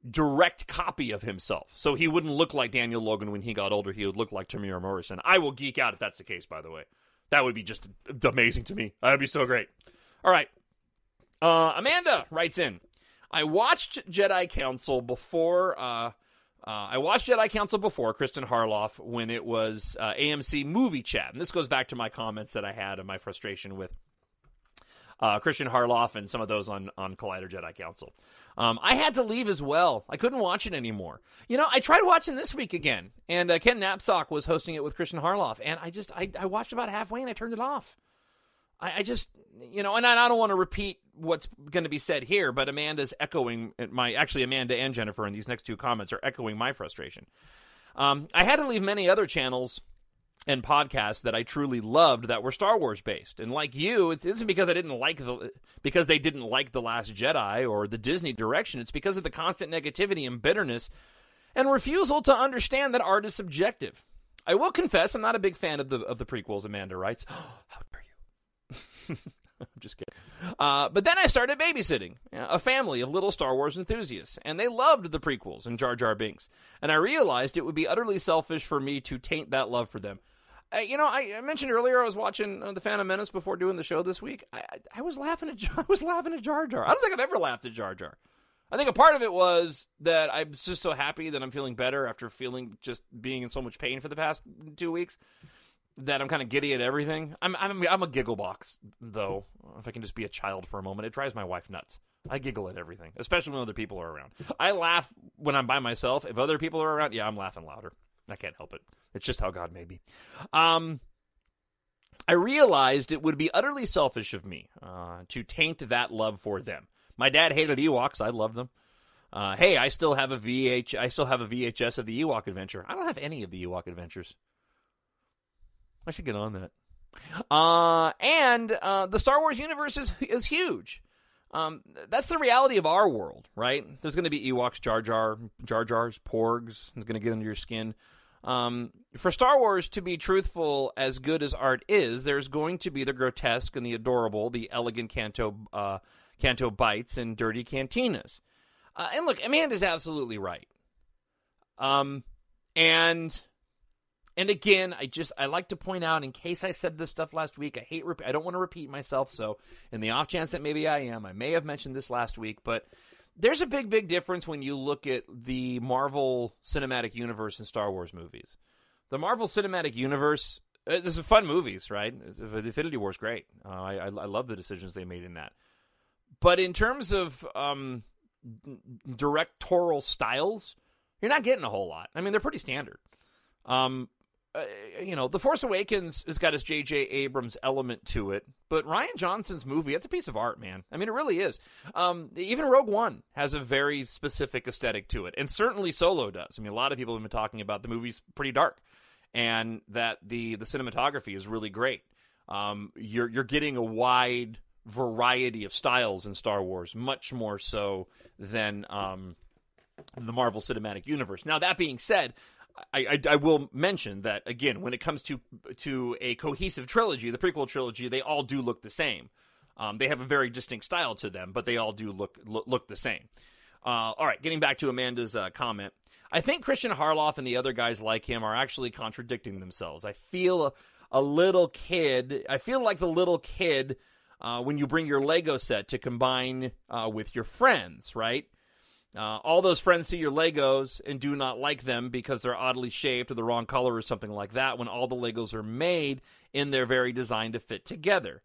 direct copy of himself. So he wouldn't look like Daniel Logan when he got older. He would look like Tamira Morrison. I will geek out if that's the case, by the way. That would be just amazing to me. That would be so great. All right. Amanda writes in, I watched Jedi Council before I watched Jedi Council before, Kristen Harloff, when it was AMC Movie Chat. And this goes back to my comments that I had of my frustration with Christian Harloff and some of those on Collider Jedi Council. I had to leave as well. I couldn't watch it anymore. I tried watching this week again, and Ken Knapsack was hosting it with Christian Harloff, and I watched about halfway and I turned it off. I just, and I don't want to repeat what's going to be said here, but Amanda's echoing Amanda and Jennifer in these next two comments are echoing my frustration. I had to leave many other channels and podcasts that I truly loved that were Star Wars based. And like you, it isn't because because they didn't like The Last Jedi or the Disney direction. It's because of the constant negativity and bitterness and refusal to understand that art is subjective. I will confess I'm not a big fan of the prequels, Amanda writes. How dare you? I'm just kidding. But then I started babysitting a family of little Star Wars enthusiasts, and they loved the prequels and Jar Jar Binks. And I realized it would be utterly selfish for me to taint that love for them. I mentioned earlier I was watching The Phantom Menace before doing the show this week. I was laughing at Jar Jar. I don't think I've ever laughed at Jar Jar. I think a part of it was that I'm just so happy that I'm feeling better after just being in so much pain for the past 2 weeks. That I'm kind of giddy at everything. I'm a giggle box, though. If I can just be a child for a moment, it drives my wife nuts. I giggle at everything, especially when other people are around. I laugh when I'm by myself. If other people are around, yeah, I'm laughing louder. I can't help it. It's just how God made me. I realized it would be utterly selfish of me to taint that love for them. My dad hated Ewoks. I love them. Hey, I still have a VHS of the Ewok Adventure. I don't have any of the Ewok Adventures. I should get on that. And the Star Wars universe is huge. That's the reality of our world, right? There's going to be Ewoks, Jar Jars, Porgs. It's going to get under your skin. For Star Wars to be truthful, as good as art is, there's going to be the grotesque and the adorable, the elegant canto bites and dirty cantinas. And look, Amanda's absolutely right. And again, I like to point out, in case I said this stuff last week, I don't want to repeat myself, so in the off chance that maybe I am, I may have mentioned this last week, but there's a big, big difference when you look at the Marvel Cinematic Universe and Star Wars movies. The Marvel Cinematic Universe, there's fun movies, right? Infinity War is great. I love the decisions they made in that. But in terms of directorial styles, you're not getting a whole lot. I mean, they're pretty standard. The Force Awakens has got its J.J. Abrams element to it, but Rian Johnson's movie, it's a piece of art, man. I mean, it really is. Even Rogue One has a very specific aesthetic to it, and certainly Solo does. I mean, a lot of people have been talking about the movie's pretty dark, and that the cinematography is really great. You're getting a wide variety of styles in Star Wars, much more so than the Marvel Cinematic Universe. Now, that being said, I will mention that, again, when it comes to a cohesive trilogy, the prequel trilogy, they all do look the same. They have a very distinct style to them, but they all do look the same. All right, getting back to Amanda's comment. I think Christian Harloff and the other guys like him are actually contradicting themselves. I feel like the little kid when you bring your Lego set to combine with your friends, right? All those friends see your Legos and do not like them because they're oddly shaped or the wrong color or something like that, when all the Legos are made in their very design to fit together.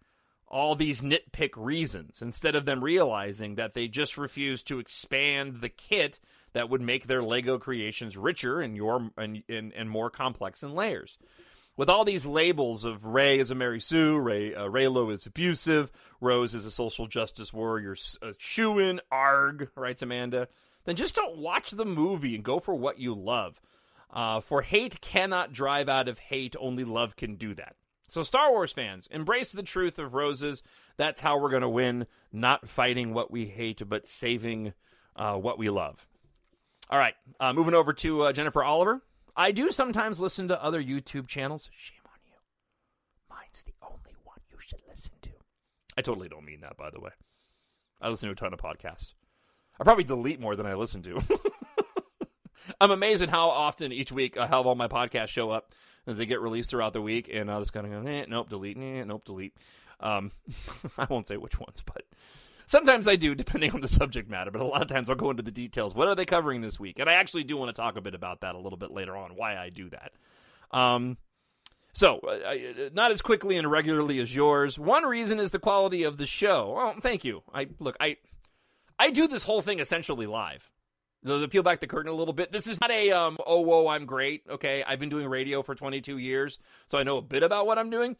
All these nitpick reasons, instead of them realizing that they just refuse to expand the kit that would make their Lego creations richer and more complex in layers. With all these labels of Rey is a Mary Sue, Reylo is abusive, Rose is a social justice warrior, shoo-in, arg, writes Amanda, then just don't watch the movie and go for what you love. For hate cannot drive out of hate, only love can do that. So Star Wars fans, embrace the truth of roses. That's how we're going to win, not fighting what we hate, but saving what we love. All right, moving over to Jennifer Oliver. I do sometimes listen to other YouTube channels. Shame on you. Mine's the only one you should listen to. I totally don't mean that, by the way. I listen to a ton of podcasts. I probably delete more than I listen to. I'm amazed at how often each week I have all my podcasts show up as they get released throughout the week, and I'll just kind of go, nope, delete, nope, delete. I won't say which ones, but Sometimes I do, depending on the subject matter, but a lot of times I'll go into the details. What are they covering this week? And I actually do want to talk a bit about that a little bit later on, why I do that. Not as quickly and regularly as yours. One reason is the quality of the show. Oh, thank you. I do this whole thing essentially live. To peel back the curtain a little bit, this is not a, I'm great, okay? I've been doing radio for 22 years, so I know a bit about what I'm doing.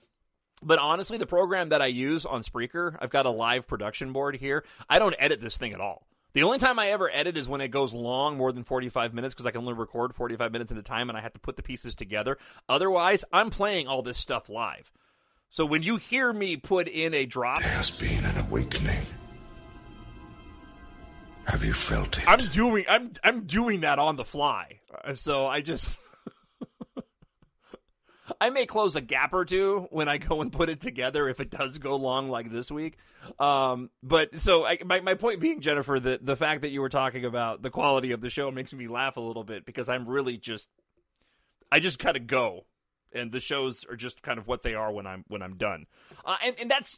But honestly, the program that I use on Spreaker, I've got a live production board here. I don't edit this thing at all. The only time I ever edit is when it goes long, more than 45 minutes, because I can only record 45 minutes at a time, and I have to put the pieces together. Otherwise, I'm playing all this stuff live. So when you hear me put in a drop... There has been an awakening. Have you felt it? I'm doing that on the fly. So I just... I may close a gap or two when I go and put it together if it does go long like this week. But so my point being, Jennifer, the fact that you were talking about the quality of the show makes me laugh a little bit because I'm really I just kind of go, and the shows are just kind of what they are when I'm done. And that's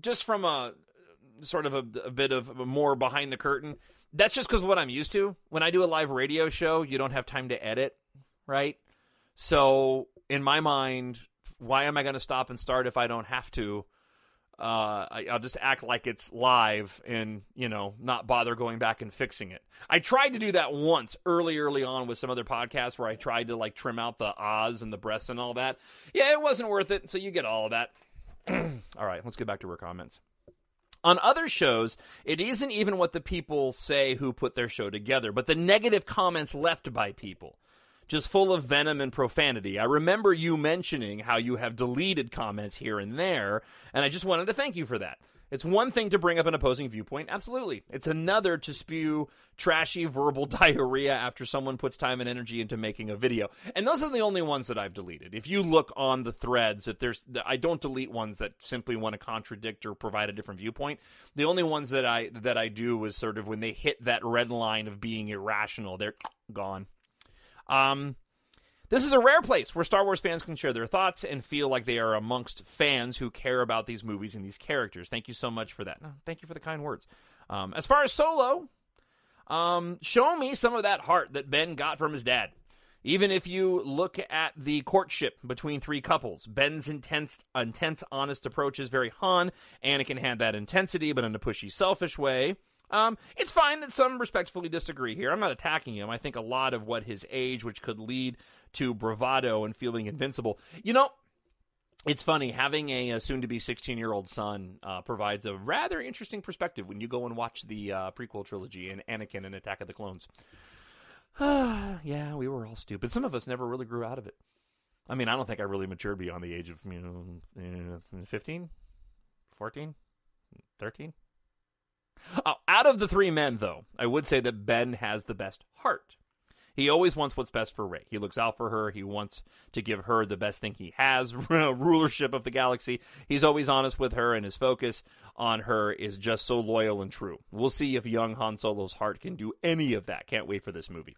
just from a sort of a bit of more behind the curtain. That's just because what I'm used to. When I do a live radio show, you don't have time to edit, right? So in my mind, why am I going to stop and start if I don't have to? I'll just act like it's live and, not bother going back and fixing it. I tried to do that once early on with some other podcasts where I tried to trim out the ahs and the breaths and all that. Yeah, it wasn't worth it. So you get all of that. All right, let's get back to our comments. On other shows, it isn't even what the people say who put their show together, but the negative comments left by people. Just full of venom and profanity. I remember you mentioning how you have deleted comments here and there, and I just wanted to thank you for that. It's one thing to bring up an opposing viewpoint, absolutely. It's another to spew trashy verbal diarrhea after someone puts time and energy into making a video. And those are the only ones that I've deleted. If you look on the threads, I don't delete ones that simply want to contradict or provide a different viewpoint. The only ones that I do is sort of when they hit that red line of being irrational, they're gone. This is a rare place where Star Wars fans can share their thoughts and feel like they are amongst fans who care about these movies and these characters. Thank you so much for that. Thank you for the kind words. As far as Solo, show me some of that heart that Ben got from his dad. Even if you look at the courtship between three couples, Ben's intense, honest approach is very Han. Anakin had that intensity, but in a pushy, selfish way. It's fine that some respectfully disagree here. I'm not attacking him. I think a lot of what his age, which could lead to bravado and feeling invincible. It's funny, having a soon-to-be 16-year-old son provides a rather interesting perspective when you go and watch the prequel trilogy and Anakin and Attack of the Clones. Yeah, we were all stupid. Some of us never really grew out of it. I mean, I don't think I really matured beyond the age of 15, 14, 13. Out of the three men, though, I would say that Ben has the best heart. He always wants what's best for Rey. He looks out for her. He wants to give her the best thing he has, rulership of the galaxy. He's always honest with her, and his focus on her is just so loyal and true. We'll see if young Han Solo's heart can do any of that. Can't wait for this movie.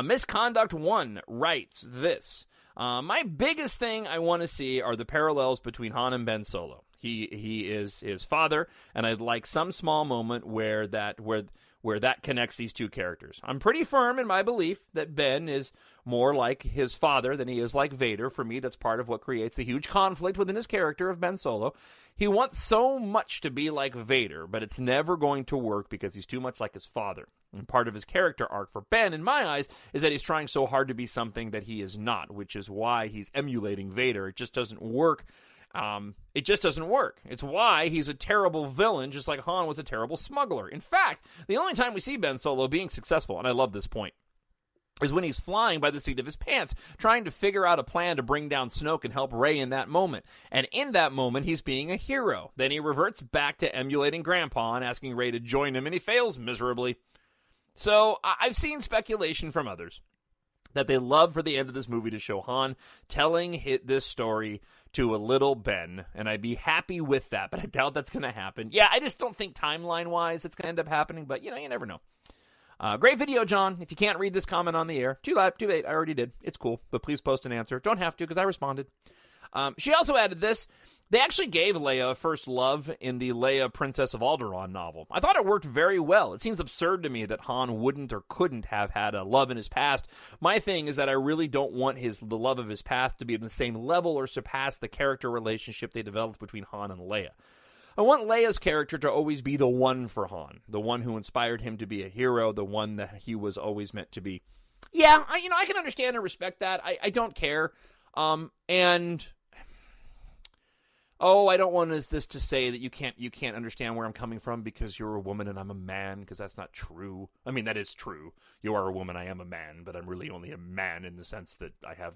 Misconduct 1 writes this. My biggest thing I want to see are the parallels between Han and Ben Solo. He is his father, and I'd like some small moment where that connects these two characters. I'm pretty firm in my belief that Ben is more like his father than he is like Vader. For me, that's part of what creates a huge conflict within his character of Ben Solo. He wants so much to be like Vader, but it's never going to work because he's too much like his father. And part of his character arc for Ben, in my eyes, is that he's trying so hard to be something that he is not, which is why he's emulating Vader. It just doesn't work. It just doesn't work. It's why he's a terrible villain, just like Han was a terrible smuggler. In fact, the only time we see Ben Solo being successful, and I love this point, is when he's flying by the seat of his pants, trying to figure out a plan to bring down Snoke and help Rey in that moment. And in that moment, he's being a hero. Then he reverts back to emulating Grandpa and asking Rey to join him, and he fails miserably. So, I've seen speculation from others that they love for the end of this movie to show Han telling this story to a little Ben, and I'd be happy with that, but I doubt that's going to happen. Yeah, I just don't think timeline-wise it's going to end up happening, but, you never know. Great video, John. If you can't read this comment on the air, too late, I already did. It's cool, but please post an answer. Don't have to, because I responded. She also added this. They actually gave Leia a first love in the Leia Princess of Alderaan novel. I thought it worked very well. It seems absurd to me that Han wouldn't or couldn't have had a love in his past. My thing is that I really don't want the love of his past to be on the same level or surpass the character relationship they developed between Han and Leia. I want Leia's character to always be the one for Han, the one who inspired him to be a hero, the one that he was always meant to be. Yeah, I can understand and respect that. I don't care. I don't want this to say that you can't understand where I'm coming from because you're a woman and I'm a man, because that's not true. I mean, that is true. You are a woman, I am a man, but I'm really only a man in the sense that I have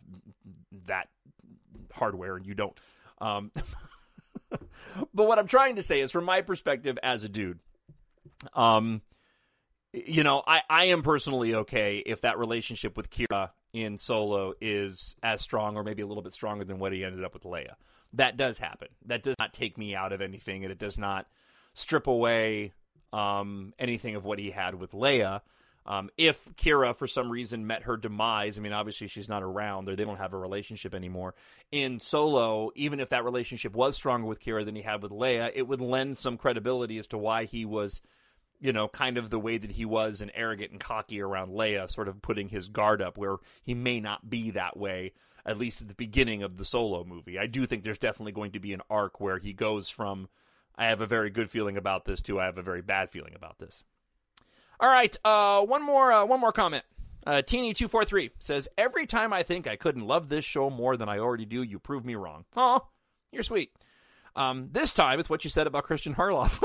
that hardware and you don't. But what I'm trying to say is, from my perspective as a dude, I am personally okay if that relationship with Kira in Solo is as strong or maybe a little bit stronger than what he ended up with Leia. That does happen. That does not take me out of anything, and it does not strip away anything of what he had with Leia. If Kira, for some reason, met her demise, I mean, obviously she's not around, or they don't have a relationship anymore. In Solo, even if that relationship was stronger with Kira than he had with Leia, it would lend some credibility as to why he was, kind of the way that he was, and arrogant and cocky around Leia, sort of putting his guard up where he may not be that way, at least at the beginning of the Solo movie. I do think there's definitely going to be an arc where he goes from, I have a very good feeling about this, to I have a very bad feeling about this. All right, one more comment. Teeny243 says, every time I think I couldn't love this show more than I already do, you prove me wrong. Oh, you're sweet. This time, it's what you said about Christian Harloff.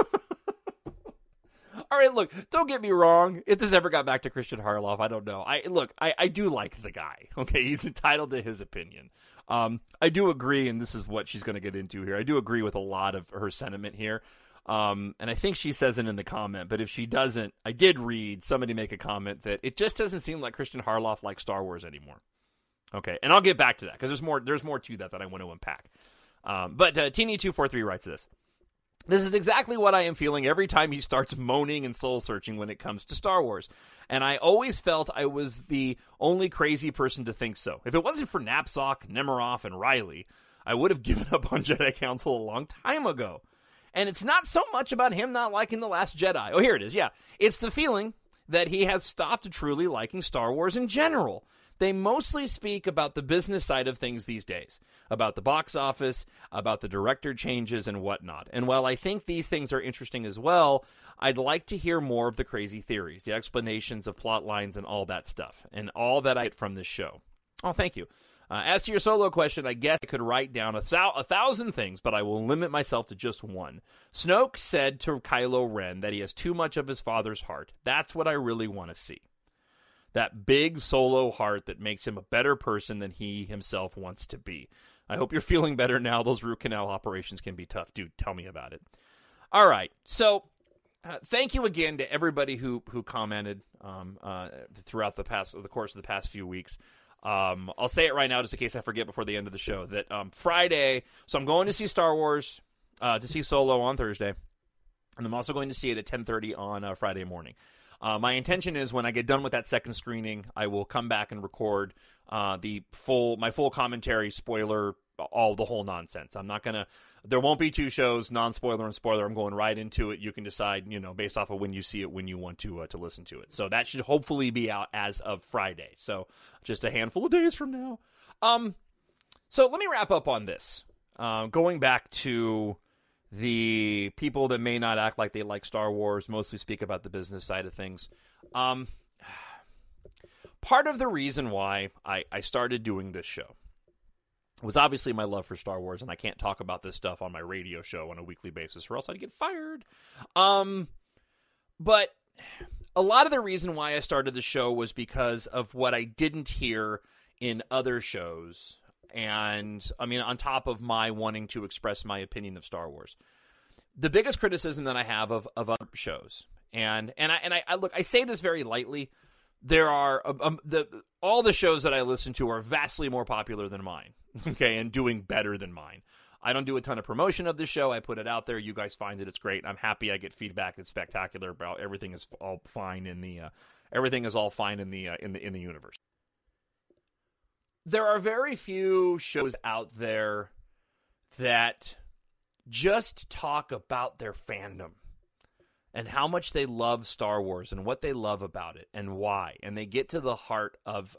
All right, look, don't get me wrong. If this ever got back to Christian Harloff, I don't know. I do like the guy. Okay, he's entitled to his opinion. I do agree, and this is what she's going to get into here. I do agree with a lot of her sentiment here. And I think she says it in the comment, but if she doesn't, I did read somebody make a comment that it just doesn't seem like Christian Harloff likes Star Wars anymore. Okay, and I'll get back to that, because there's more to that I want to unpack. But Teeny243 writes this. This is exactly what I am feeling every time he starts moaning and soul-searching when it comes to Star Wars. And I always felt I was the only crazy person to think so. If it wasn't for Knapsack, Nemiroff, and Riley, I would have given up on Jedi Council a long time ago. And it's not so much about him not liking The Last Jedi. Oh, here it is, yeah. It's the feeling that he has stopped truly liking Star Wars in general. They mostly speak about the business side of things these days, about the box office, about the director changes and whatnot. And while I think these things are interesting as well, I'd like to hear more of the crazy theories, the explanations of plot lines and all that stuff, and all that I get from this show. Oh, thank you. As to your Solo question, I guess I could write down a thousand things, but I will limit myself to just one. Snoke said to Kylo Ren that he has too much of his father's heart. That's what I really want to see. That big Solo heart that makes him a better person than he himself wants to be. I hope you're feeling better now. Those root canal operations can be tough. Dude, tell me about it. All right, so thank you again to everybody who commented throughout the course of the past few weeks. I'll say it right now just in case I forget before the end of the show, that Friday, so I'm going to see Star Wars, to see Solo on Thursday, and I'm also going to see it at 10:30 on Friday morning. My intention is when I get done with that second screening, I will come back and record my full commentary, spoiler, all the whole nonsense. There won't be two shows, non-spoiler and spoiler. I'm going right into it. You can decide, based off of when you see it, when you want to listen to it. So that should hopefully be out as of Friday. So just a handful of days from now. So let me wrap up on this. Going back to the people that may not act like they like Star Wars, mostly speak about the business side of things. Part of the reason why I started doing this show was obviously my love for Star Wars, and I can't talk about this stuff on my radio show on a weekly basis or else I'd get fired. But a lot of the reason why I started the show was because of what I didn't hear in other shows. And, I mean, on top of my wanting to express my opinion of Star Wars. The biggest criticism that I have of other shows, and I look, I say this very lightly, there are, all the shows that I listen to are vastly more popular than mine, okay, and doing better than mine. I don't do a ton of promotion of the show. I put it out there. You guys find it. It's great. I'm happy. I get feedback that's spectacular about everything is all fine in the universe. There are very few shows out there that just talk about their fandom and how much they love Star Wars and what they love about it and why. And they get to the heart of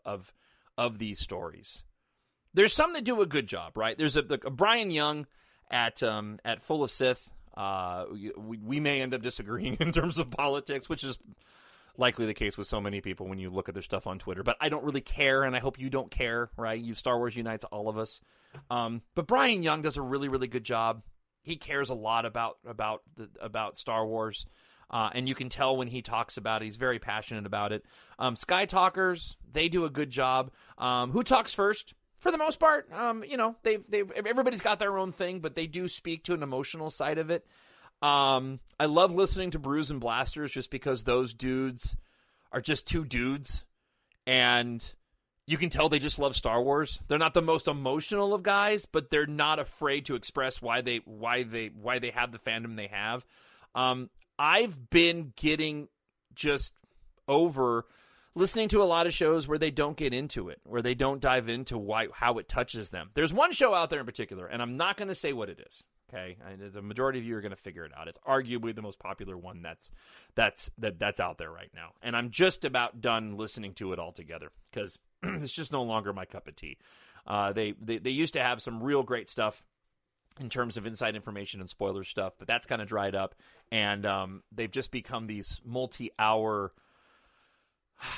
these stories. There's some that do a good job, right? There's a Brian Young at Full of Sith. We may end up disagreeing in terms of politics, which is likely the case with so many people when you look at their stuff on Twitter. But I don't really care, and I hope you don't care, right? Star Wars unites all of us. But Brian Young does a really, really good job. He cares a lot about Star Wars, and you can tell when he talks about it. He's very passionate about it. Sky Talkers, they do a good job. Who Talks First? For the most part, everybody's got their own thing, but they do speak to an emotional side of it. I love listening to Brews and Blasters just because those dudes are just two dudes, and you can tell they just love Star Wars. They're not the most emotional of guys, but they're not afraid to express why they have the fandom they have. I've been getting just over listening to a lot of shows where they don't get into it, where they don't dive into how it touches them. There's one show out there in particular, and I'm not going to say what it is. Okay, the majority of you are going to figure it out. It's arguably the most popular one that's out there right now, and I'm just about done listening to it altogether because it's just no longer my cup of tea. They used to have some real great stuff in terms of inside information and spoiler stuff, but that's kind of dried up, and they've just become these multi-hour,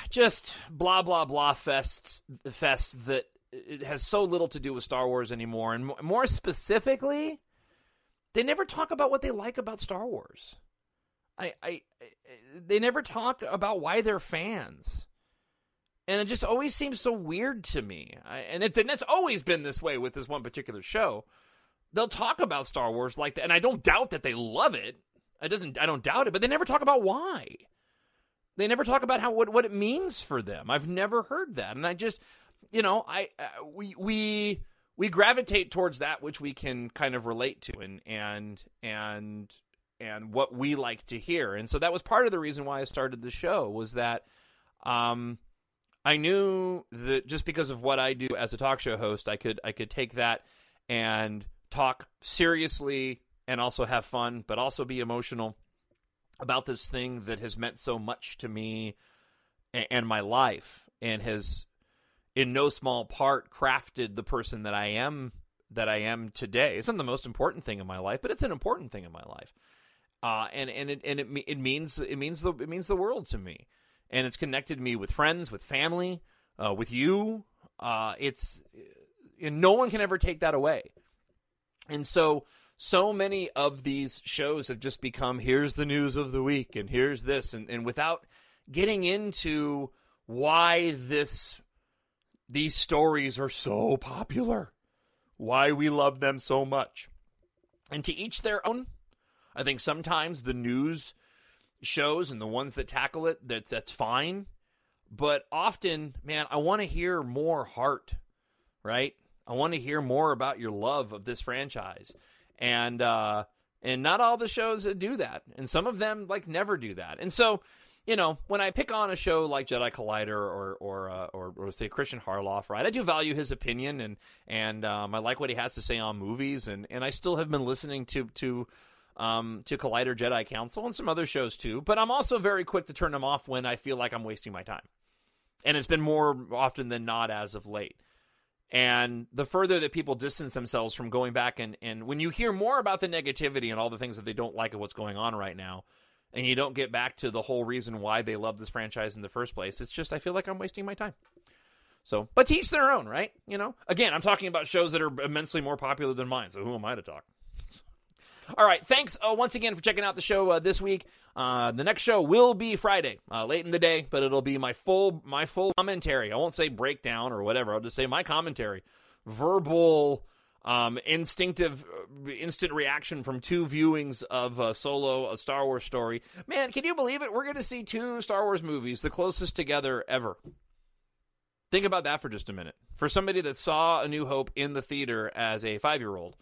just blah blah blah fest that it has so little to do with Star Wars anymore, and more specifically, they never talk about what they like about Star Wars. They never talk about why they're fans. And it just always seems so weird to me. And that's always been this way with this one particular show. They'll talk about Star Wars like that, and I don't doubt that they love it. I don't doubt it, but they never talk about why. They never talk about what it means for them. I've never heard that, and I just, we gravitate towards that which we can kind of relate to, and what we like to hear, and so that was part of the reason why I started the show, was that I knew that just because of what I do as a talk show host, I could take that and talk seriously and also have fun, but also be emotional about this thing that has meant so much to me and my life, and has in no small part crafted the person that I am today. It's not the most important thing in my life, but it's an important thing in my life. And it means the world to me. And it's connected me with friends, with family, with you. No one can ever take that away. And so many of these shows have just become, here's the news of the week, and here's this, and without getting into why these stories are so popular, why we love them so much. And to each their own. I think sometimes the news shows and the ones that tackle it, that's fine. But often, man, I want to hear more heart, right? I want to hear more about your love of this franchise. And not all the shows do that. And some of them, never do that. And so, when I pick on a show like Jedi Collider or say Christian Harloff, right, I do value his opinion, and I like what he has to say on movies, and I still have been listening to Collider Jedi Council and some other shows too, but I'm also very quick to turn them off when I feel like I'm wasting my time. And it's been more often than not as of late. And the further that people distance themselves from going back and when you hear more about the negativity and all the things that they don't like of what's going on right now, and you don't get back to the whole reason why they love this franchise in the first place, it's just, I feel like I'm wasting my time. So, but to each their own, right? Again, I'm talking about shows that are immensely more popular than mine, so who am I to talk? All right, thanks once again for checking out the show this week. The next show will be Friday, late in the day, but it'll be my full commentary. I won't say breakdown or whatever. I'll just say my commentary, verbal, instant reaction from 2 viewings of Solo, a Star Wars story. Man, can you believe it? We're going to see 2 Star Wars movies, the closest together ever. Think about that for just a minute. For somebody that saw A New Hope in the theater as a 5-year-old,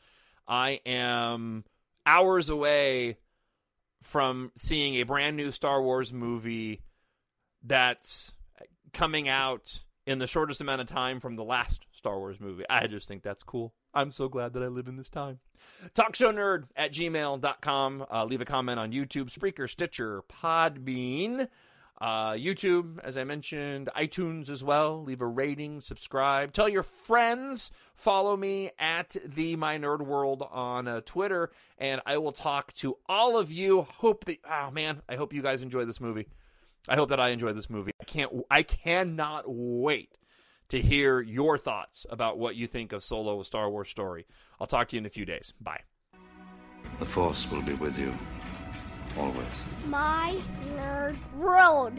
I am hours away from seeing a brand new Star Wars movie that's coming out in the shortest amount of time from the last Star Wars movie. I just think that's cool. I'm so glad that I live in this time. TalkShowNerd@gmail.com. Leave a comment on YouTube, Spreaker, Stitcher, Podbean. YouTube, as I mentioned, iTunes as well. Leave a rating, subscribe. Tell your friends. Follow me at My Nerd World on Twitter, and I will talk to all of you. I hope you guys enjoy this movie. I hope that I enjoy this movie. I cannot wait to hear your thoughts about what you think of Solo: A Star Wars Story. I'll talk to you in a few days. Bye. The Force will be with you. Always. My Nerd World.